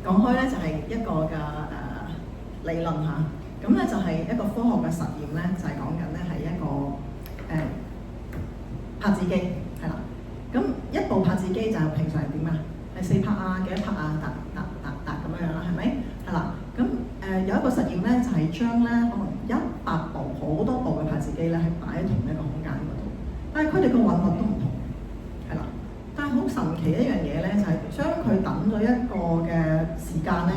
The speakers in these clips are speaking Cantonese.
講開咧就係一個嘅理論嚇，咁咧就係一個科學嘅實驗咧，就係講緊咧係一個拍子機係啦。咁一部拍子機就平常係點啊？係4拍啊，幾多拍啊？嗒咁樣啦，係咪？係啦。咁有一個實驗咧，就係將咧可能100部好多部嘅拍子機咧，係擺喺同一個空間嗰度，但係佢哋個韻律都唔同，係啦。但係好神奇一樣嘢咧，就係將佢等咗一個嘅時間咧，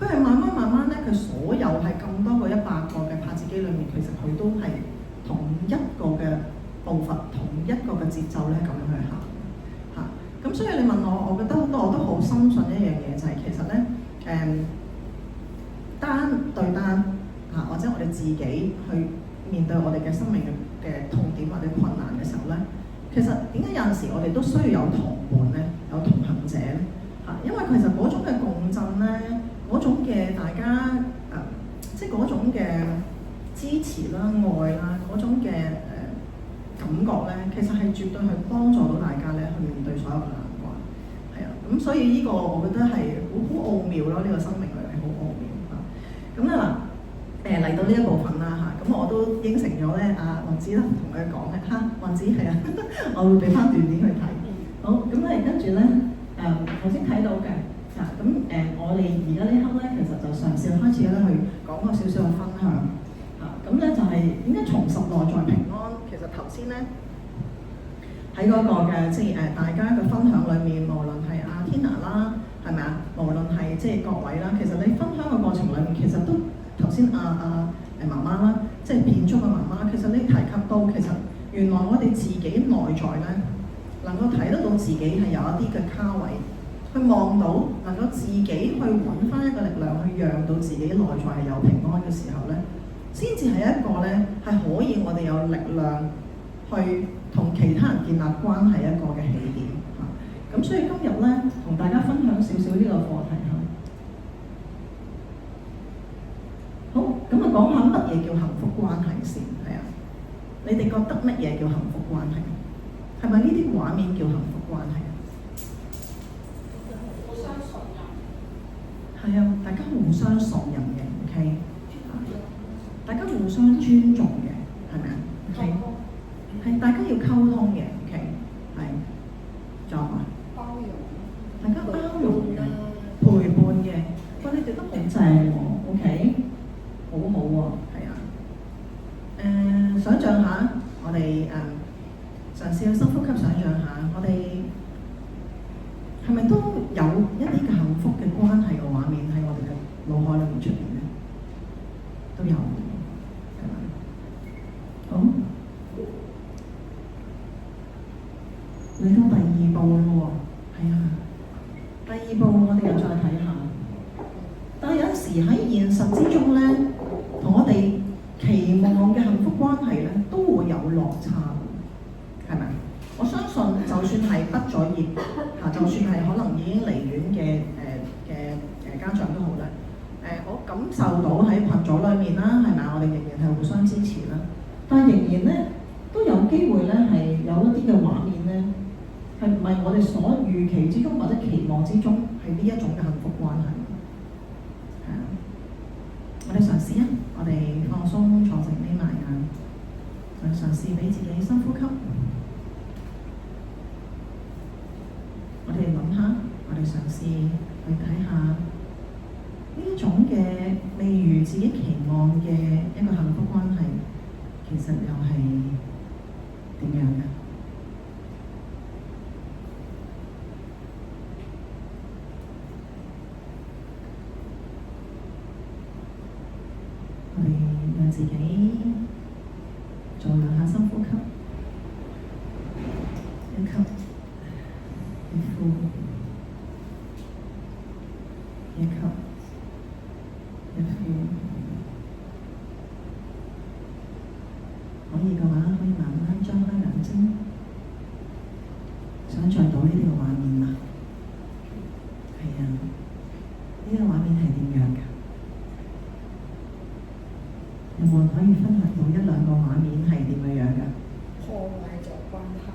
佢係慢慢咧，佢所有係咁多個100個嘅拍子機裏面，其實佢都係同一個嘅步伐、同一個嘅節奏咧咁樣去行嚇。咁所以你問我覺得我都好深信一樣嘢，就係其實咧單對單嚇，或者我哋自己去面對我哋嘅生命嘅痛點或者困難嘅時候咧，其實點解有陣時我哋都需要有同伴咧，有同行者咧嚇？因為其實嗰種嘅共振咧，嗰種嘅大家即係嗰種嘅支持啦、愛啦，嗰種嘅感覺咧，其實係絕對係幫助到大家咧去面對所有嘅難關，係啊。咁所以呢個我覺得係好奧妙咯，呢個生命裏面好奧妙嚇。咁咧嗱嚟到呢一部分啦嚇，咁我都應承咗咧阿雲子啦，同佢講嘅嚇，雲子係啊，我會俾翻段片佢睇。好，咁咧跟住咧頭先睇到嘅嚇，咁我哋而家呢刻咧，其實就嘗試開始咧去講個少少嘅分享嚇。咁咧就係點解重拾內在平安？其實頭先咧喺嗰個嘅即係大家嘅分享裏面，無論係阿 Tina 啦，係咪啊？無論係即係各位啦，其實你分享嘅過程裏面，其實都頭先阿媽媽啦，即係片中嘅媽媽，其實你提及到其實原來我哋自己內在咧，能夠睇得到自己係有一啲嘅卡位，去望到能夠自己去揾翻一個力量，去讓到自己內在係有平安嘅時候咧，先至係一個咧係可以我哋有力量去同其他人建立關係一個嘅起點嚇。咁所以今日咧同大家分享少少呢個課題嚇。好，咁啊講下乜嘢叫幸福關係先，係啊？你哋覺得乜嘢叫幸福關係？係咪呢啲畫面叫幸福關係啊？互相信任。係啊，大家互相信任嘅 ，OK。大家互相尊重嘅，係咪啊 ？OK。係大家要溝通嘅 ，OK。係。仲有啊？包容。大家包容嘅，陪伴嘅，喂，你哋都好正喎 ，OK。好好喎，係啊。想像下，我哋嘗試去深呼吸，想像下，我哋係咪都有一啲嘅幸福嘅關係嘅畫面喺我哋嘅腦海裏面出現咧？都有，係咪？好，嚟到第2步啦喎，係啊。第2步我哋又再睇下，但係有時喺現實之中咧，同我哋期望嘅幸福關係咧，都會有落差，係咪？我相信就算係畢咗業嚇，就算係可能已經離遠嘅家長都好啦。我感受到喺群組裏面啦，係咪？我哋仍然係互相支持啦，但係仍然咧都有機會咧係有一啲嘅畫面咧，係唔係我哋所預期之中或者期望之中係呢一種嘅幸福關係？係啊，我哋嘗試啊，我哋放鬆坐直眯埋眼，我哋嘗試俾自己深呼吸。我哋諗下，我哋嘗試去睇下呢一種嘅未如自己期望嘅一個幸福關係，其實又係點樣嘅？我哋讓自己做2下深呼吸，一吸一呼，一吸一呼。可以嘅話，可以慢慢張開眼睛，想像到呢啲嘅畫面嘛？係啊，呢個畫面係點樣㗎？有冇人可以分享到1-2個畫面係點樣㗎？破壞咗關係。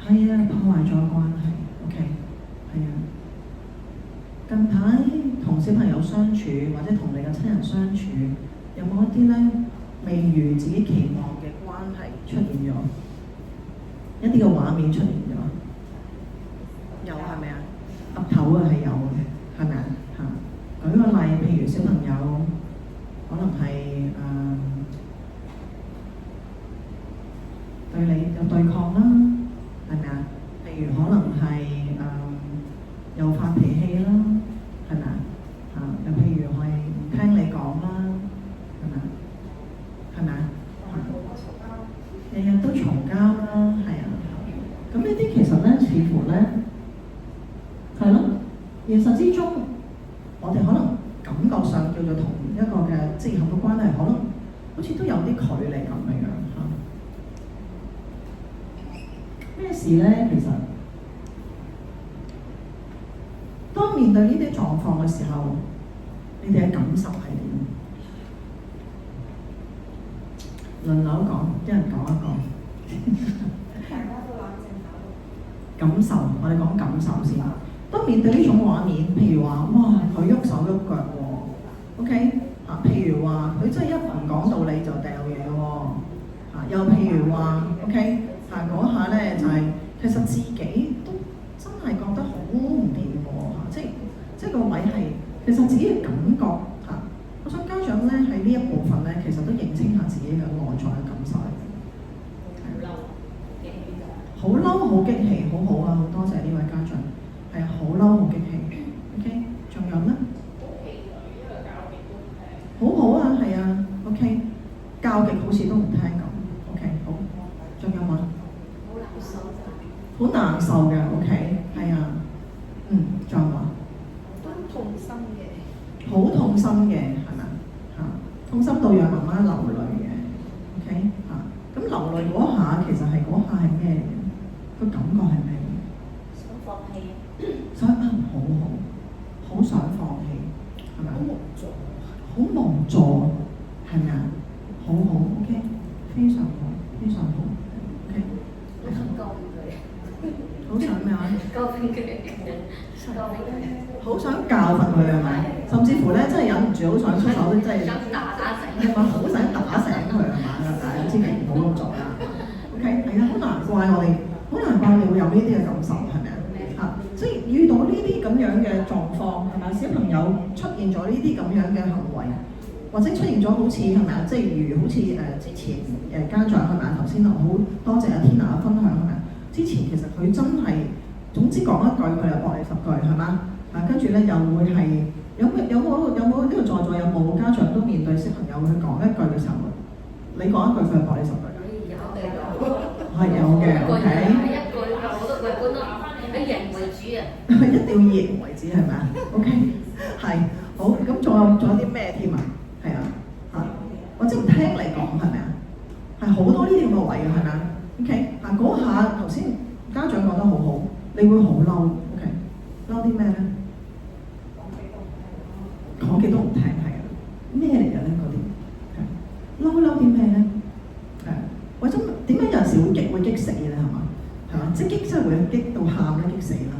係啊，破壞咗關係。係啊，破壞咗關係。OK，係啊。近排同小朋友相處，或者同你嘅親人相處，有冇一啲咧未如自己期望嘅關係出現咗？一啲嘅畫面出現咗？有係咪啊？岌頭啊係有嘅，係咪啊？嚇！舉個例，譬如小朋友可能係對你有對抗啦，係咪啊？譬如可能係又發脾氣啦，係咪啊？又譬如係唔聽你講啦，係咪啊？係咪啊？日日都嘈交啦，係啊。咁呢啲其實咧，似乎咧係咯，現實之中，我哋可能感覺上叫做同一個嘅即係合嘅關係，可能好似都有啲距離咁樣樣嚇。咩事咧？其實當面對呢啲狀況嘅時候，你哋嘅感受係點？輪流講，一人講一個。大家都冷靜下。感受，我哋講感受先。當面對呢種畫面，譬如話，哇，佢喐手喐腳喎，OK？譬如話，佢真係一唔講道理就掉嘢喎，又譬如話 ，OK？嗰下咧就係、其實自己都真係覺得好唔掂喎，即係個位係其實自己嘅感覺嚇。我想家長咧喺呢一部分咧，其實都認清下自己嘅內在嘅感受。好嬲，好激氣，好好啊！好多謝呢位家長，係啊，好嬲，好激氣。OK，仲有咩？好好啊，係啊。OK，教極好似都唔聽咁。OK，好。仲有冇？好難受嘅。OK，係啊。仲有冇？都痛心嘅。好痛心嘅，係咪啊？痛心到讓媽媽流淚嘅。OK，咁流淚嗰下其實係嗰下係咩嚟嘅？個感覺係咩？想放棄。好想放棄，係咪？好無助。好無助，係咪啊？好 OK， 非常好，非常好 ，OK。好想救佢。好想咩話？救佢。好想教訓佢係咪？甚至乎咧，真係忍唔住，好想出手，真係。想打醒。係咪好想打醒佢係嘛？但係千祈唔好咁做啦。OK，係啊，好難怪我哋。好難怪你會有呢啲嘅感受，係咪啊？即係遇到呢啲咁樣嘅狀況，係咪？小朋友出現咗呢啲咁樣嘅行為，或者出現咗好似係咪啊？即係如好似之前家長係咪啊？頭先好多謝阿 Tina 嘅分享係咪啊？之前其實佢真係總之講一句佢就駁你10句係嘛？跟住咧又會係有冇呢個在座有冇家長都面對小朋友去講一句嘅時候，你講一句佢就駁你10句㗎？係有嘅 ，OK。一句好多句本都以人為主啊。一定要以人為主係咪啊 ？OK， 係好。咁仲有啲咩添啊？係啊，或者唔聽你講係咪啊？係好多呢啲咁嘅位嘅係咪啊 ？OK， 嗰下頭先家長講得好好，你會好嬲 ，OK？ 嬲啲咩咧？講極都唔聽係啊，咩嚟嘅咧嗰啲？嬲啲咩咧？或者點解有陣時會激死咧？係嘛？係嘛？即係激真係會激到喊咧，激死啦！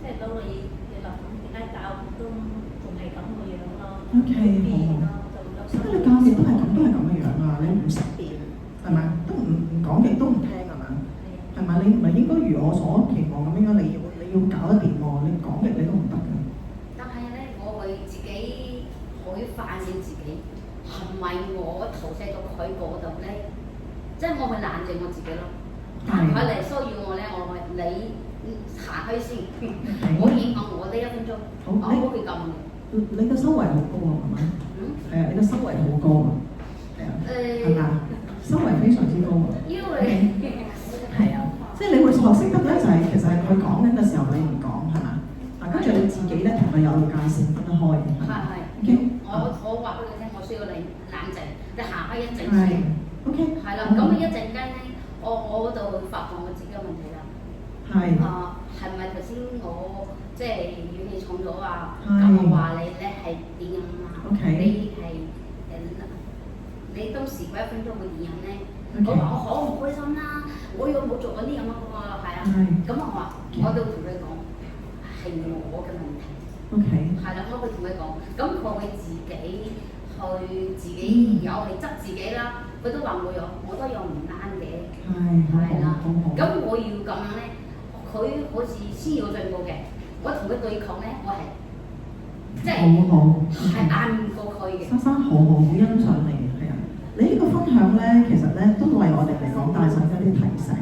即係到你諗點解教都仲係咁嘅樣咯 ？OK， 好。點解你教極都係咁嘅樣啊？你唔識變係咪？都唔講極都唔聽係咪？係咪？你唔係應該如我所期望咁樣？你要搞得掂喎！你講極你都唔得㗎。但係咧，我會自己可以反省自己，係咪我投射到佢嗰度咧？即係我會冷靜我自己咯。佢嚟騷擾我咧，我會你行開先，唔好影響我呢1分鐘。我唔會咁嘅。你嘅修為好高啊，係咪？係啊，你嘅修為好高啊。係啊。係咪啊？修為非常之高啊。因為係啊，即係你會學識得咧，就係其實係佢講緊嘅時候你唔講係嘛？跟住你自己咧同佢有界線分得開嘅。係。我話俾佢聽，我需要你冷靜，你行開一陣先。OK， 係啦，咁一陣間咧，我嗰度會發放我自己嘅問題啦。係。係咪頭先我即係語氣重咗啊？咁我話你咧係點樣啊？ OK。你係你當時嗰1分鐘會點樣咧？我話我好唔開心啦，我又冇做過啲咁啊，係啊。咁我話我都同佢講係我嘅問題， OK。係啦，我會同佢講，咁佢會自己有係執自己啦，佢都話我都有唔啱嘅，係啦，咁我要咁樣咧，佢好似先要進步嘅，我同佢對抗咧，我係即係係硬唔過佢嘅。珊珊好欣賞你，係啊！你呢個分享咧，其實咧都為我哋嚟講帶上一啲提醒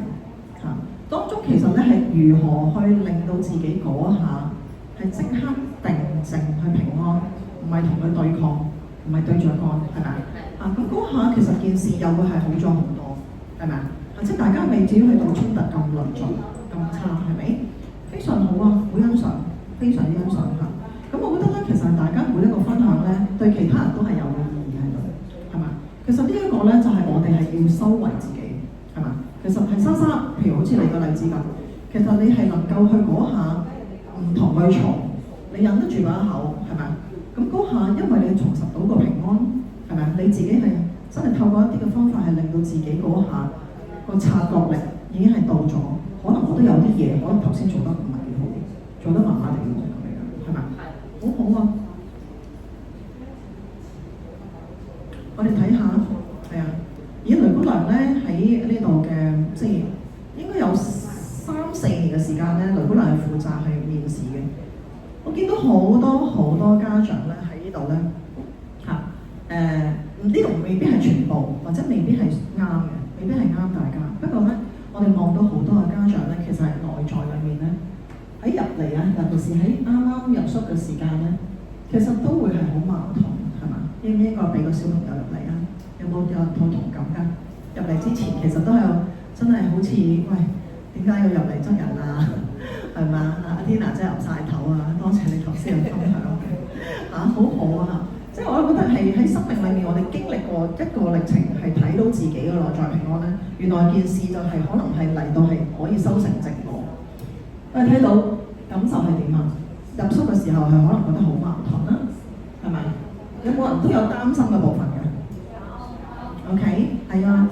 嚇。當中其實咧係如何去令到自己嗰下係即刻定靜去平安，唔係同佢對抗，唔係對著幹，係咪啊？咁嗰下其實件事又會係好咗好多，係咪啊？即係大家未至於去到衝突咁論盡、咁差，係咪？非常好啊，好欣賞，非常之欣賞嚇。咁我覺得咧，其實大家每一個分享咧，對其他人都係有個意義喺度，係嘛？其實呢一個咧，就係我哋係要收為自己，係嘛？其實係莎莎，譬如好似你個例子咁，其實你係能夠去嗰下唔同佢嘈，你忍得住嗰一口，係咪？咁嗰下因為你重拾到個平安，係咪？你自己係真係透過一啲嘅方法係令到自己嗰下個察覺力已經係到咗，可能我都有啲嘢，可能頭先做得唔係幾好，做得麻麻地咁樣，係咪？好好啊！我哋睇下，係啊，而雷姑娘咧喺呢度嘅，即係應該有3-4年嘅時間咧，雷姑娘係負責去面試嘅。我見到好多家長咧喺呢度咧嚇，呢度未必係全部，或者未必係啱嘅，未必係啱大家。不過咧，我哋望到好多嘅家長咧，其實係內在裏面咧。喺入嚟啊，尤其是喺啱啱入宿嘅時間咧，其實都會係好矛盾，係嘛？應唔應該俾個小朋友入嚟啊？有冇同感㗎？入嚟之前其實都有真係好似喂，點解要入嚟執人啊？係嘛？阿 Tina 真係岌晒頭啊！多謝你頭先嘅分享嚇，好好啊！即係我覺得係喺生命裏面，我哋經歷過一個歷程，係睇到自己嘅內在平安咧。原來件事就係可能係嚟到係可以收成正果。我哋睇到感受係點啊？入宿嘅時候係可能覺得好矛盾啦，係咪？有冇人都有擔心嘅部分嘅？OK， 係啊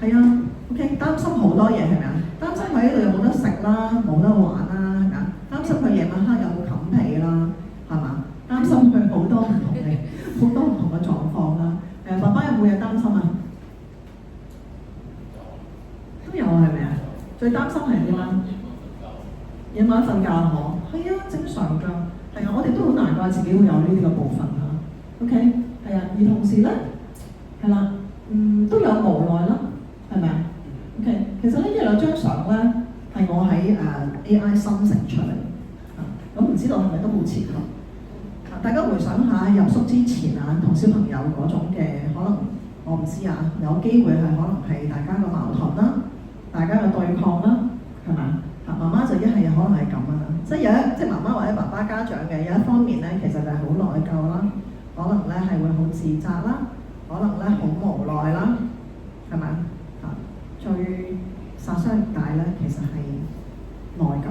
，OK， 擔心好多嘢係咪啊？擔心佢喺度有冇得食啦，冇得玩啦，係咪啊？擔心佢夜晚黑有冇冚被啦，係嘛？擔心佢好多唔同嘅狀況啦。爸爸有冇嘢擔心啊？都有係咪啊？最擔心係點啊？夜晚瞓覺嗬，係啊，正常㗎，係啊，我哋都好難怪自己會有呢啲嘅部分嚇。OK，係啊，而同時咧，係啦，都有無奈啦，係咪啊 ？OK，其實呢一兩張相咧係我喺AI 生成出嚟，咁唔知道係咪都好切合？大家回想下入宿之前啊，同小朋友嗰種嘅可能，我唔知啊，有機會係可能係大家嘅矛盾啦，大家嘅對抗啦，係咪啊？媽媽就一係可能係咁啊，即係即係媽媽或者爸爸家長嘅有一方面咧，其實就係好內疚啦，可能咧係會好自責啦，可能咧好無奈啦，係咪啊？最殺傷力大咧，其實係內疚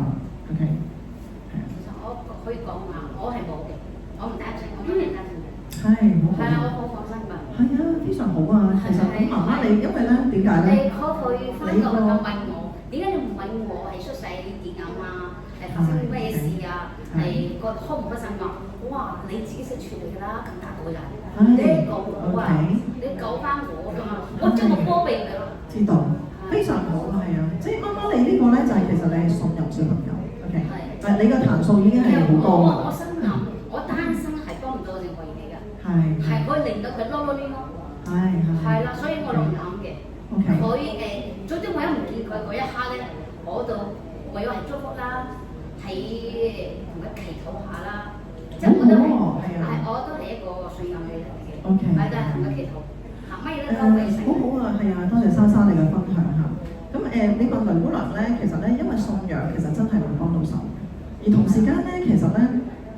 ，OK， 係啊。其實我可以講話，我係冇嘅，我唔擔心，我真係擔心嘅。係，好好。係啊，我好放心㗎。係啊，非常好啊。其實咁媽媽你，因為咧點解咧？你可去翻個問我。點解你唔問我係出世點樣啊？係發生咩事啊？係個開唔開心啊？哇！你自己識處理㗎啦，咁大個人，你講我啊，你救翻我㗎嘛？我將個波俾佢咯。知道，非常好啊，係啊，即係媽媽你呢個咧就係其實你係信任小朋友 ，OK， 但係你個彈數已經係好高啊。我心諗，我單身係幫唔到任何嘢㗎，係可以令到佢囉囉攣咯。係啦，所以我唔諗嘅。佢總之我一唔見佢嗰一刻咧，我就唯有係祝福啦，係同佢祈禱下啦，即係我都係我都係一個信任嘅人嚟嘅，係都係同佢祈禱，乜嘢都可以成。好好啊，係啊，多謝莎莎你嘅分享嚇。咁你問雷姑娘咧，其實咧因為信仰其實真係會幫到手嘅，而同時間咧其實咧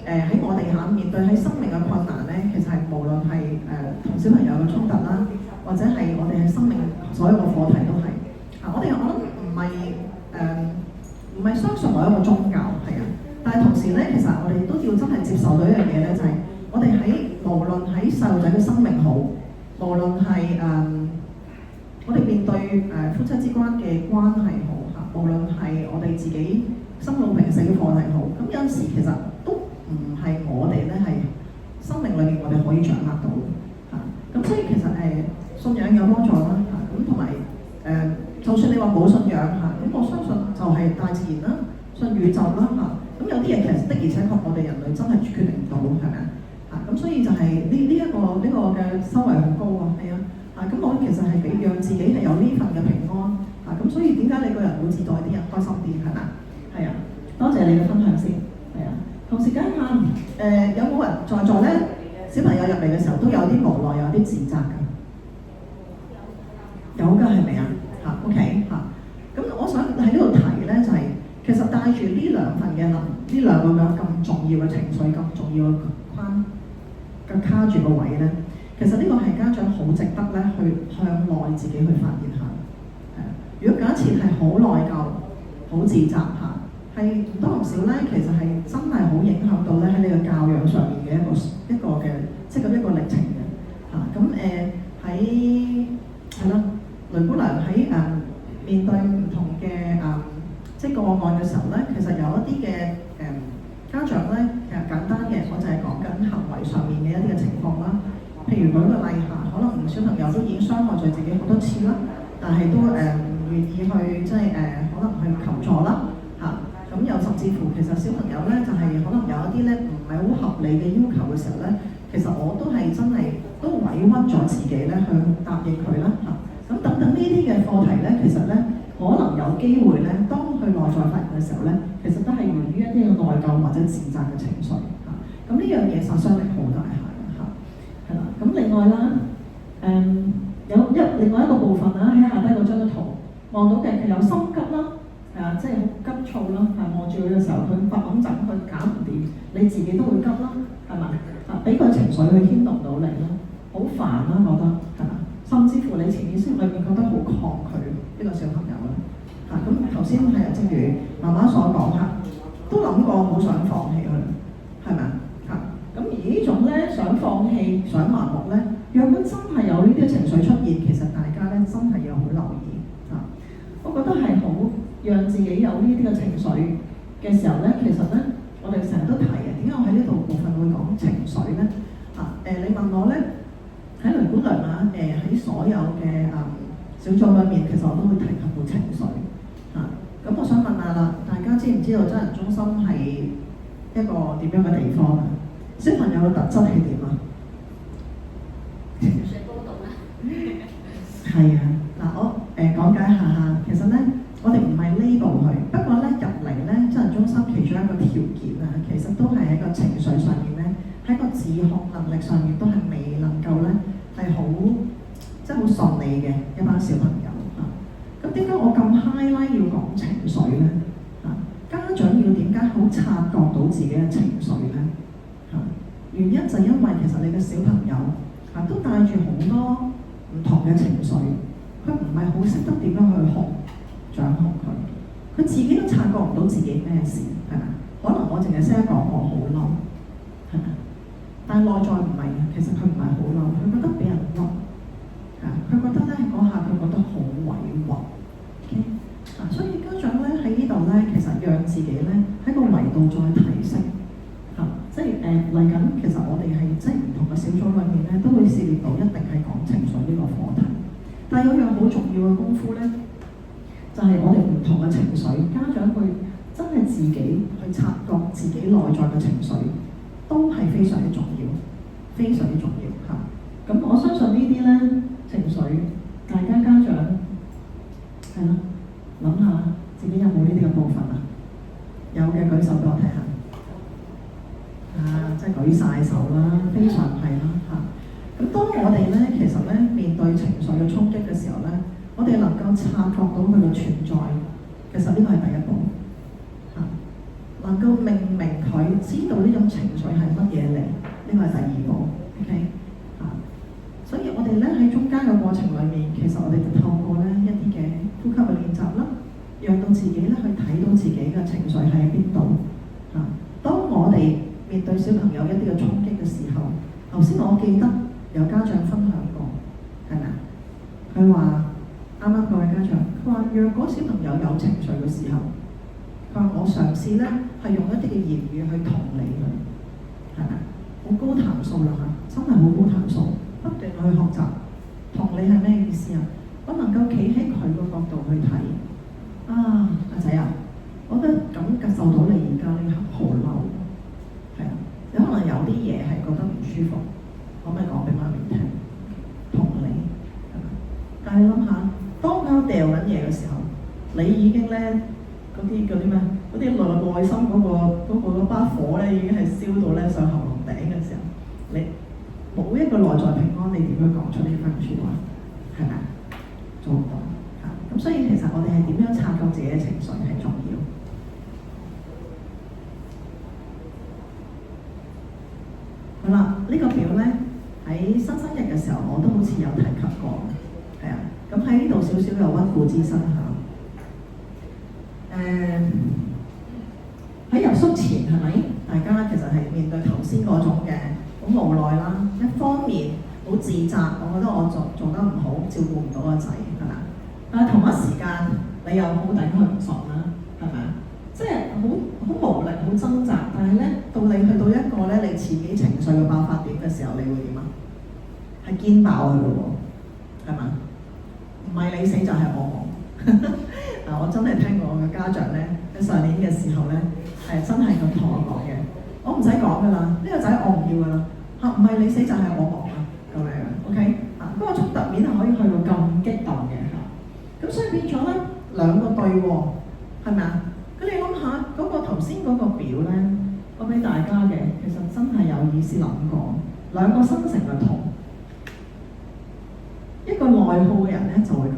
喺我哋下面對喺生命嘅困難咧，其實係無論係同小朋友嘅衝突啦。或者係我哋喺生命所有嘅課題都係我諗唔係相信某一個宗教係啊，但係同時咧，其實我哋都要真係接受到一樣嘢咧，就係我哋無論喺細路仔嘅生命好，無論係我哋面對夫妻之間嘅關係好嚇，無論係我哋自己心路平靜嘅課題好，咁有陣時其實都唔係冇信仰嚇，咁我相信就係大自然啦，信宇宙啦嚇。咁有啲嘢其實的而且確我哋人類真係決定唔到，係咪啊？嚇，咁所以就係呢個嘅修為好高啊，係啊。嚇，咁我其實係俾讓自己係有呢份嘅平安嚇，咁所以點解你個人會自在啲啊，開心啲係咪？係啊，多謝你嘅分享先，係啊。同時間下有冇人在座咧？小朋友入嚟嘅時候都有啲無奈，有啲自責㗎。有㗎係咪啊？嚇 OK 嚇。咁我想喺呢度提咧，就係、其實帶住呢兩份嘅呢兩個咁重要嘅情緒、咁重要嘅框嘅卡住個位咧，其實呢個係家長好值得咧去向內自己去發現下。如果假設係好內疚、好自責嚇，係唔多唔少咧，其實係真係好影響到咧喺你嘅教養上面嘅一個嘅即係咁一個歷程嘅嚇。咁喺係啦，雷姑娘喺面對唔同嘅即係個案嘅時候咧，其實有一啲嘅家長咧，其實簡單嘅，我就係講緊行為上面嘅一啲嘅情況啦。譬如舉個例嚇，可能小朋友都已經傷害咗自己好多次啦，但係都唔願意去即係可能去求助啦嚇。咁又甚至乎其實小朋友咧就係可能有一啲咧唔係好合理嘅要求嘅時候咧，其實我都係真係都委屈咗自己咧去答應佢啦嚇。咁等等呢啲嘅課題咧，其實咧可能有機會咧，當佢內在發現嘅時候咧，其實都係源於一啲嘅內疚或者自責嘅情緒嚇。咁呢樣嘢殺傷力好大下嚇，係啦。咁另外啦，另外一個部分啦，喺下低嗰張圖望到嘅係有心急啦，即係好急躁啦，望住佢嘅時候，佢發緊陣，佢搞唔掂，你自己都會急啦，係咪？俾個情緒去牽動到你咯，好煩啦，覺得係嘛？甚至乎你潛意識裏面覺得好抗拒呢個小朋友啦，咁頭先係正如媽媽所講嚇，都諗過好想放棄佢，係咪啊？咁而呢種咧想放棄、想麻木咧，若果真係有呢啲情緒出現，其實大家咧真係要好留意嚇。我覺得係好讓自己有呢啲嘅情緒嘅時候咧，其實咧我哋成日都提嘅，點解我喺呢度部分會講情緒咧？你問我咧？喺雷姑娘啊，喺所有嘅小組裏面，其實我都會提及到情緒嚇。咁我想問下啦，大家知唔知道真人中心係一個點樣嘅地方啊？小朋友嘅特質係點啊？情緒波動啦。係啊，嗱我講解下，其實咧我哋唔係label佢，不過咧入嚟咧真人中心其中一個條件啊，其實都係喺個情緒上面咧，喺個自控能力上面都係未能夠咧係好即係好順利嘅一班小朋友嚇。咁點解我咁 highlight 要講情緒咧？家長要點解好察覺到自己嘅情緒咧？原因就因為其實你嘅小朋友都帶住好多唔同嘅情緒，佢唔係好識得點樣去掌控佢，佢自己都察覺唔到自己咩事，係咪？可能我淨係識得講我好嬲，係咪？但係內在唔係嘅，其實佢唔係好嬲，佢覺得俾人屈，佢覺得咧嗰下佢覺得好委屈。Okay? 所以家長咧喺呢度咧，其實讓自己咧喺個維度再提升即係嚟緊，其實我哋係即係唔同嘅小組裏面咧，都會涉獵到一定係講情緒呢個課題。但係有樣好重要嘅功夫咧，就係我哋唔同嘅情緒，家長去真係自己去察覺自己內在嘅情緒，都係非常之重要，非常之重要嚇。咁我相信呢啲咧情緒，大家家長係咯，諗下自己有冇呢啲嘅部分啊？有嘅舉手俾我睇下。即係舉晒手啦，非常係啦嚇。咁當我哋咧，其實咧面對情緒嘅衝擊嘅時候咧，我哋能夠察覺到佢嘅存在，其實呢個係第一步嚇。能夠明佢，知道呢種情緒係乜嘢嚟，呢個係第二步。OK 嚇。所以我哋咧喺中間嘅過程裏面，其實我哋就透過咧一啲嘅呼吸嘅練習啦，讓到自己咧去睇到自己嘅情緒喺邊度嚇。當我哋面對小朋友一啲嘅衝擊嘅時候，頭先我記得有家長分享過，係咪啊？佢話啱啱嗰位家長，佢話若果小朋友有情緒嘅時候，佢話我嘗試咧係用一啲嘅言語去同理佢，係咪？好高談數啦嚇，真係好高談數，不斷去學習同理係咩意思啊？我能夠企喺佢個角度去睇。阿仔啊，我覺得感受到你而家呢刻好嬲，係啊，你可能有啲嘢係覺得唔舒服，可唔可以講俾媽咪聽？同你係嘛？但係你諗下，當佢掉緊嘢嘅時候，你已經咧嗰啲咩？嗰啲內心嗰把火咧已經係燒到咧上喉嚨頂嘅時候，你冇一個內在平安，你點樣講出呢番説話？係咪？做唔到嚇。咁所以其實我哋係點樣察覺自己嘅情緒係重要。好啦，呢個表咧喺新生日嘅時候我都好似有提及過，係啊。咁喺呢度少少有溫故知新嚇。喺入宿前係咪？大家其實係面對頭先嗰種嘅好無奈啦。一方面好自責，我覺得我做得唔好，照顧唔到個仔係咪？但係同一時間你又好頂佢唔順啦，係咪啊？即係好無力，好掙扎。但係咧，到你去到一個咧你自己情緒嘅爆發點嘅時候，你會點啊？係堅爆佢嘅喎，係嘛？唔係你死就係我亡。嗱，我真係聽過我嘅家長咧喺上年嘅時候咧，係真係咁同我講嘅。我唔使講噶啦，呢個仔我唔要噶啦嚇，唔係你死就係我亡啊咁樣嘅 ，OK 啊？嗰個衝突面係可以去到咁激動嘅嚇，咁所以變咗咧兩個對喎，係咪啊？咁你諗下嗰個頭先嗰個表咧，我俾大家嘅其實真係有意思諗過，兩個生成嘅圖，一個內耗嘅人咧就會咁。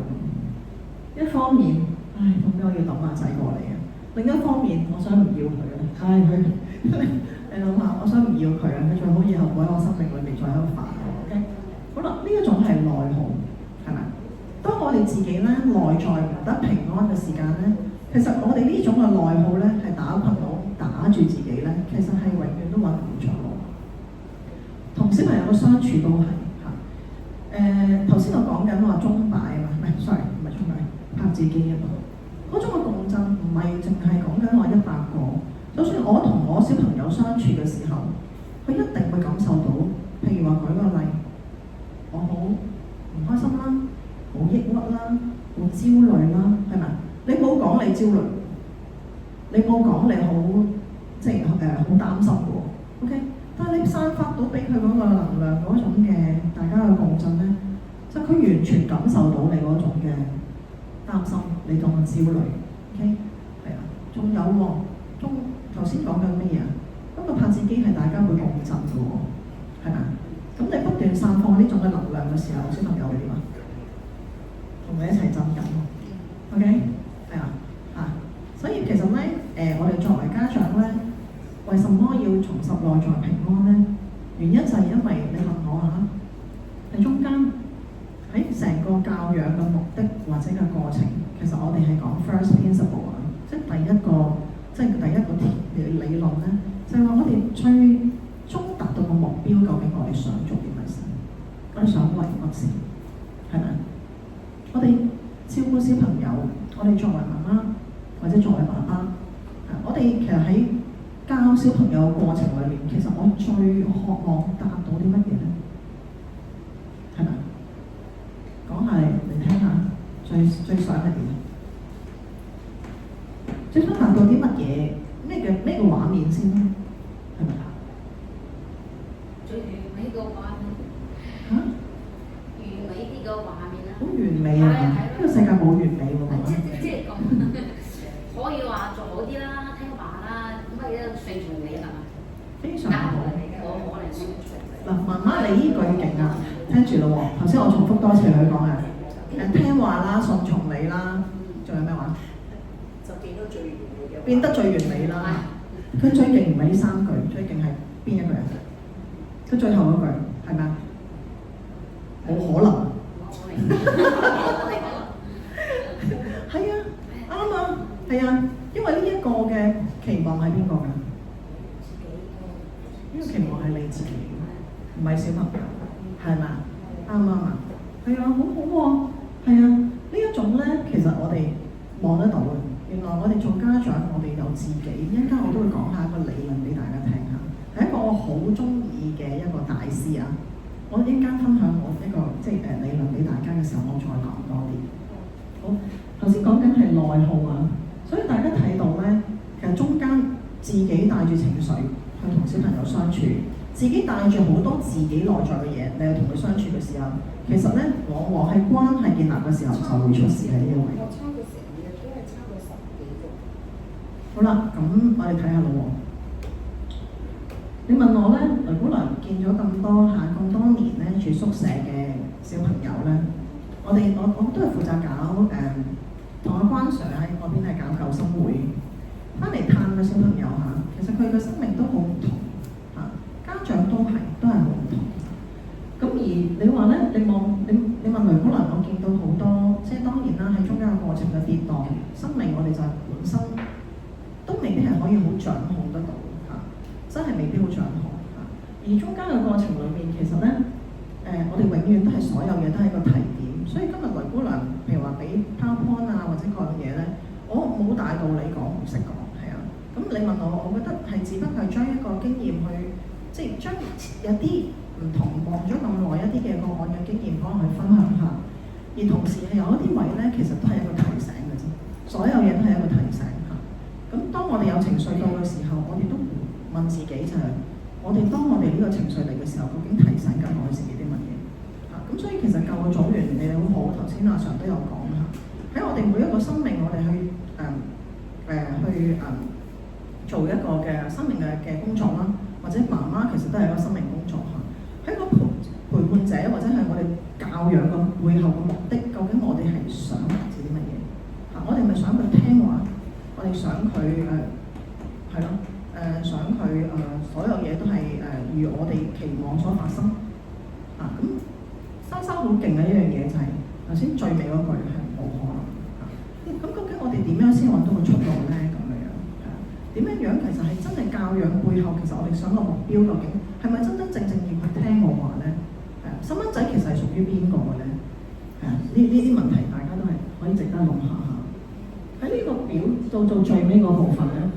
一方面，點解我要等阿仔過嚟啊？另一方面，我想唔要佢啊！佢，你諗下，我想唔要佢啊！佢最好以後唔喺我生命裏面再喺度煩我。OK， 好啦，呢一種係內耗，係咪？當我哋自己咧內在唔得平安嘅時間咧，其實我哋呢種嘅內耗咧係打困到打住自己咧，其實係永遠都揾唔着路。同小朋友嘅相處都係嚇。頭先我講緊話鐘擺啊嘛，唔係 sorry， 唔係鐘擺。拍自己啊嘛，嗰種嘅共振唔係淨係講緊話100個，就算我同我小朋友相處嘅時候，佢一定會感受到，譬如話舉個例，我好唔開心啦，好抑鬱啦，好焦慮啦，係咪？你冇講你焦慮，你冇講你好即係好擔心嘅喎 ，OK？ 但係你散發到俾佢嗰個能量嗰種嘅大家嘅共振咧，就佢完全感受到你嗰種嘅擔心，你當我焦慮 ，OK？ 係啊，仲有喎，頭先講緊咩啊？嗰個拍子機係大家會共振嘅喎，係咪？咁你不斷散放呢種嘅能量嘅時候，小朋友會點啊？同你一齊震緊喎 ，OK？ 係啊，所以其實咧，我哋作為家長咧，為什麼要重拾內在平安咧？原因就係因為你問我嚇，喺中間。喺成個教養嘅目的或者嘅過程，其實我哋係講 first principle 啊，即係第一個理論咧，就係話我哋最終達到個目標，究竟我哋想做啲乜先？我哋想為乜先？係咪？我哋照顧小朋友，我哋作為媽媽或者作為爸爸，我哋其實喺教小朋友嘅過程裏面，其實我最渴望達到啲乜嘢咧？係咪？講下嚟聽下，最想係點？最想達到啲乜嘢？咩嘅畫面先咧？係咪？最完美個畫面。嚇？完美啲個畫面啦。好完美啊！呢個世界冇完美喎。即係咁，可以話做好啲啦，聽話啦，乜嘢都順從你係嘛？非常好。我可能先嗱，媽媽你呢句勁啊！聽住咯喎，頭先我重複多次佢講啊，聽話啦，順從你啦，仲有咩話？就變到最完美嘅。變得最完美啦！佢最勁唔係呢3句，最勁係邊一句啊？佢最後嗰句係咪啊？冇可能。係啊，啱啊，係啊，因為呢一個嘅期望係邊個㗎？呢個期望係你自己，唔係小朋友，係嘛？啱唔啱啊？係啊，好好喎，係啊，呢一種咧，其實我哋望得到嘅。原來我哋做家長，我哋有自己。一陣間我都會講下一個理論俾大家聽下，係一個我好中意嘅一個大師啊！我一陣間分享我一個理論俾大家嘅時候，我再講多啲。好，頭先講緊係內耗啊，所以大家睇到咧，其實中間自己帶住情緒去同小朋友相處，自己帶住好多自己內在嘅嘢，你去同佢相處嘅時候，其實咧往往係關係建立嘅時候就會出事喺呢個位。我差佢成日都係差佢10幾個。好啦，咁我哋睇下咯喎。你問我咧，雷姑娘見咗咁多年咧住宿舍嘅小朋友咧，我都係負責搞同阿關 Sir 喺嗰邊係搞救生會，翻嚟探嘅小朋友嚇，其實佢嘅生命都好唔同嚇，家長都係好唔同。咁而你話咧，你問雷姑娘，我見到好多，即係當然啦，喺中間嘅過程嘅跌宕，生命我哋就係本身都未必係可以好掌控得到嚇，真係未必好掌控嚇。而中間嘅過程裏面，其實咧我哋永遠都係所有嘢都係一個提點，所以今日雷姑娘譬如話俾 PowerPoint 啊或者各樣嘢咧，我冇大道理講，唔識講係啊。咁你問我覺得係只不過係將一個經驗去，即係將有啲唔同望咗咁耐一啲嘅個案嘅經驗可能去分享下，而同時係有一啲位咧，其實都係一個提醒嘅啫。所有嘢都係一個提醒嚇。咁當我哋有情緒到嘅時候，我哋都問自己就係、當我哋呢個情緒嚟嘅時候，究竟提醒緊我哋自己啲乜嘢嚇？咁所以其實救個組員你哋好好，頭先阿 Sir 都有講嚇。喺我哋每一個生命，我哋去做一個嘅生命嘅工作啦，或者媽媽其實都係一個生命工作嚇。喺個陪伴者或者係我哋教養嘅背後嘅目的，究竟我哋係想達至啲乜嘢嚇？我哋咪想佢聽話，我哋想佢係咯。想佢所有嘢都係如我哋期望所發生啊！咁生好勁嘅一樣嘢就係頭先最尾嗰句係冇可能啊！咁究竟我哋點樣先揾到個出路咧？咁樣係啊？點樣其實係真係教養背後，其實我哋想個目標究竟係咪真正要去聽我話咧？係啊！細蚊仔其實係屬於邊個嘅咧？係啊！呢啲問題大家都係可以值得諗下。喺呢個表到最尾嗰部分咧。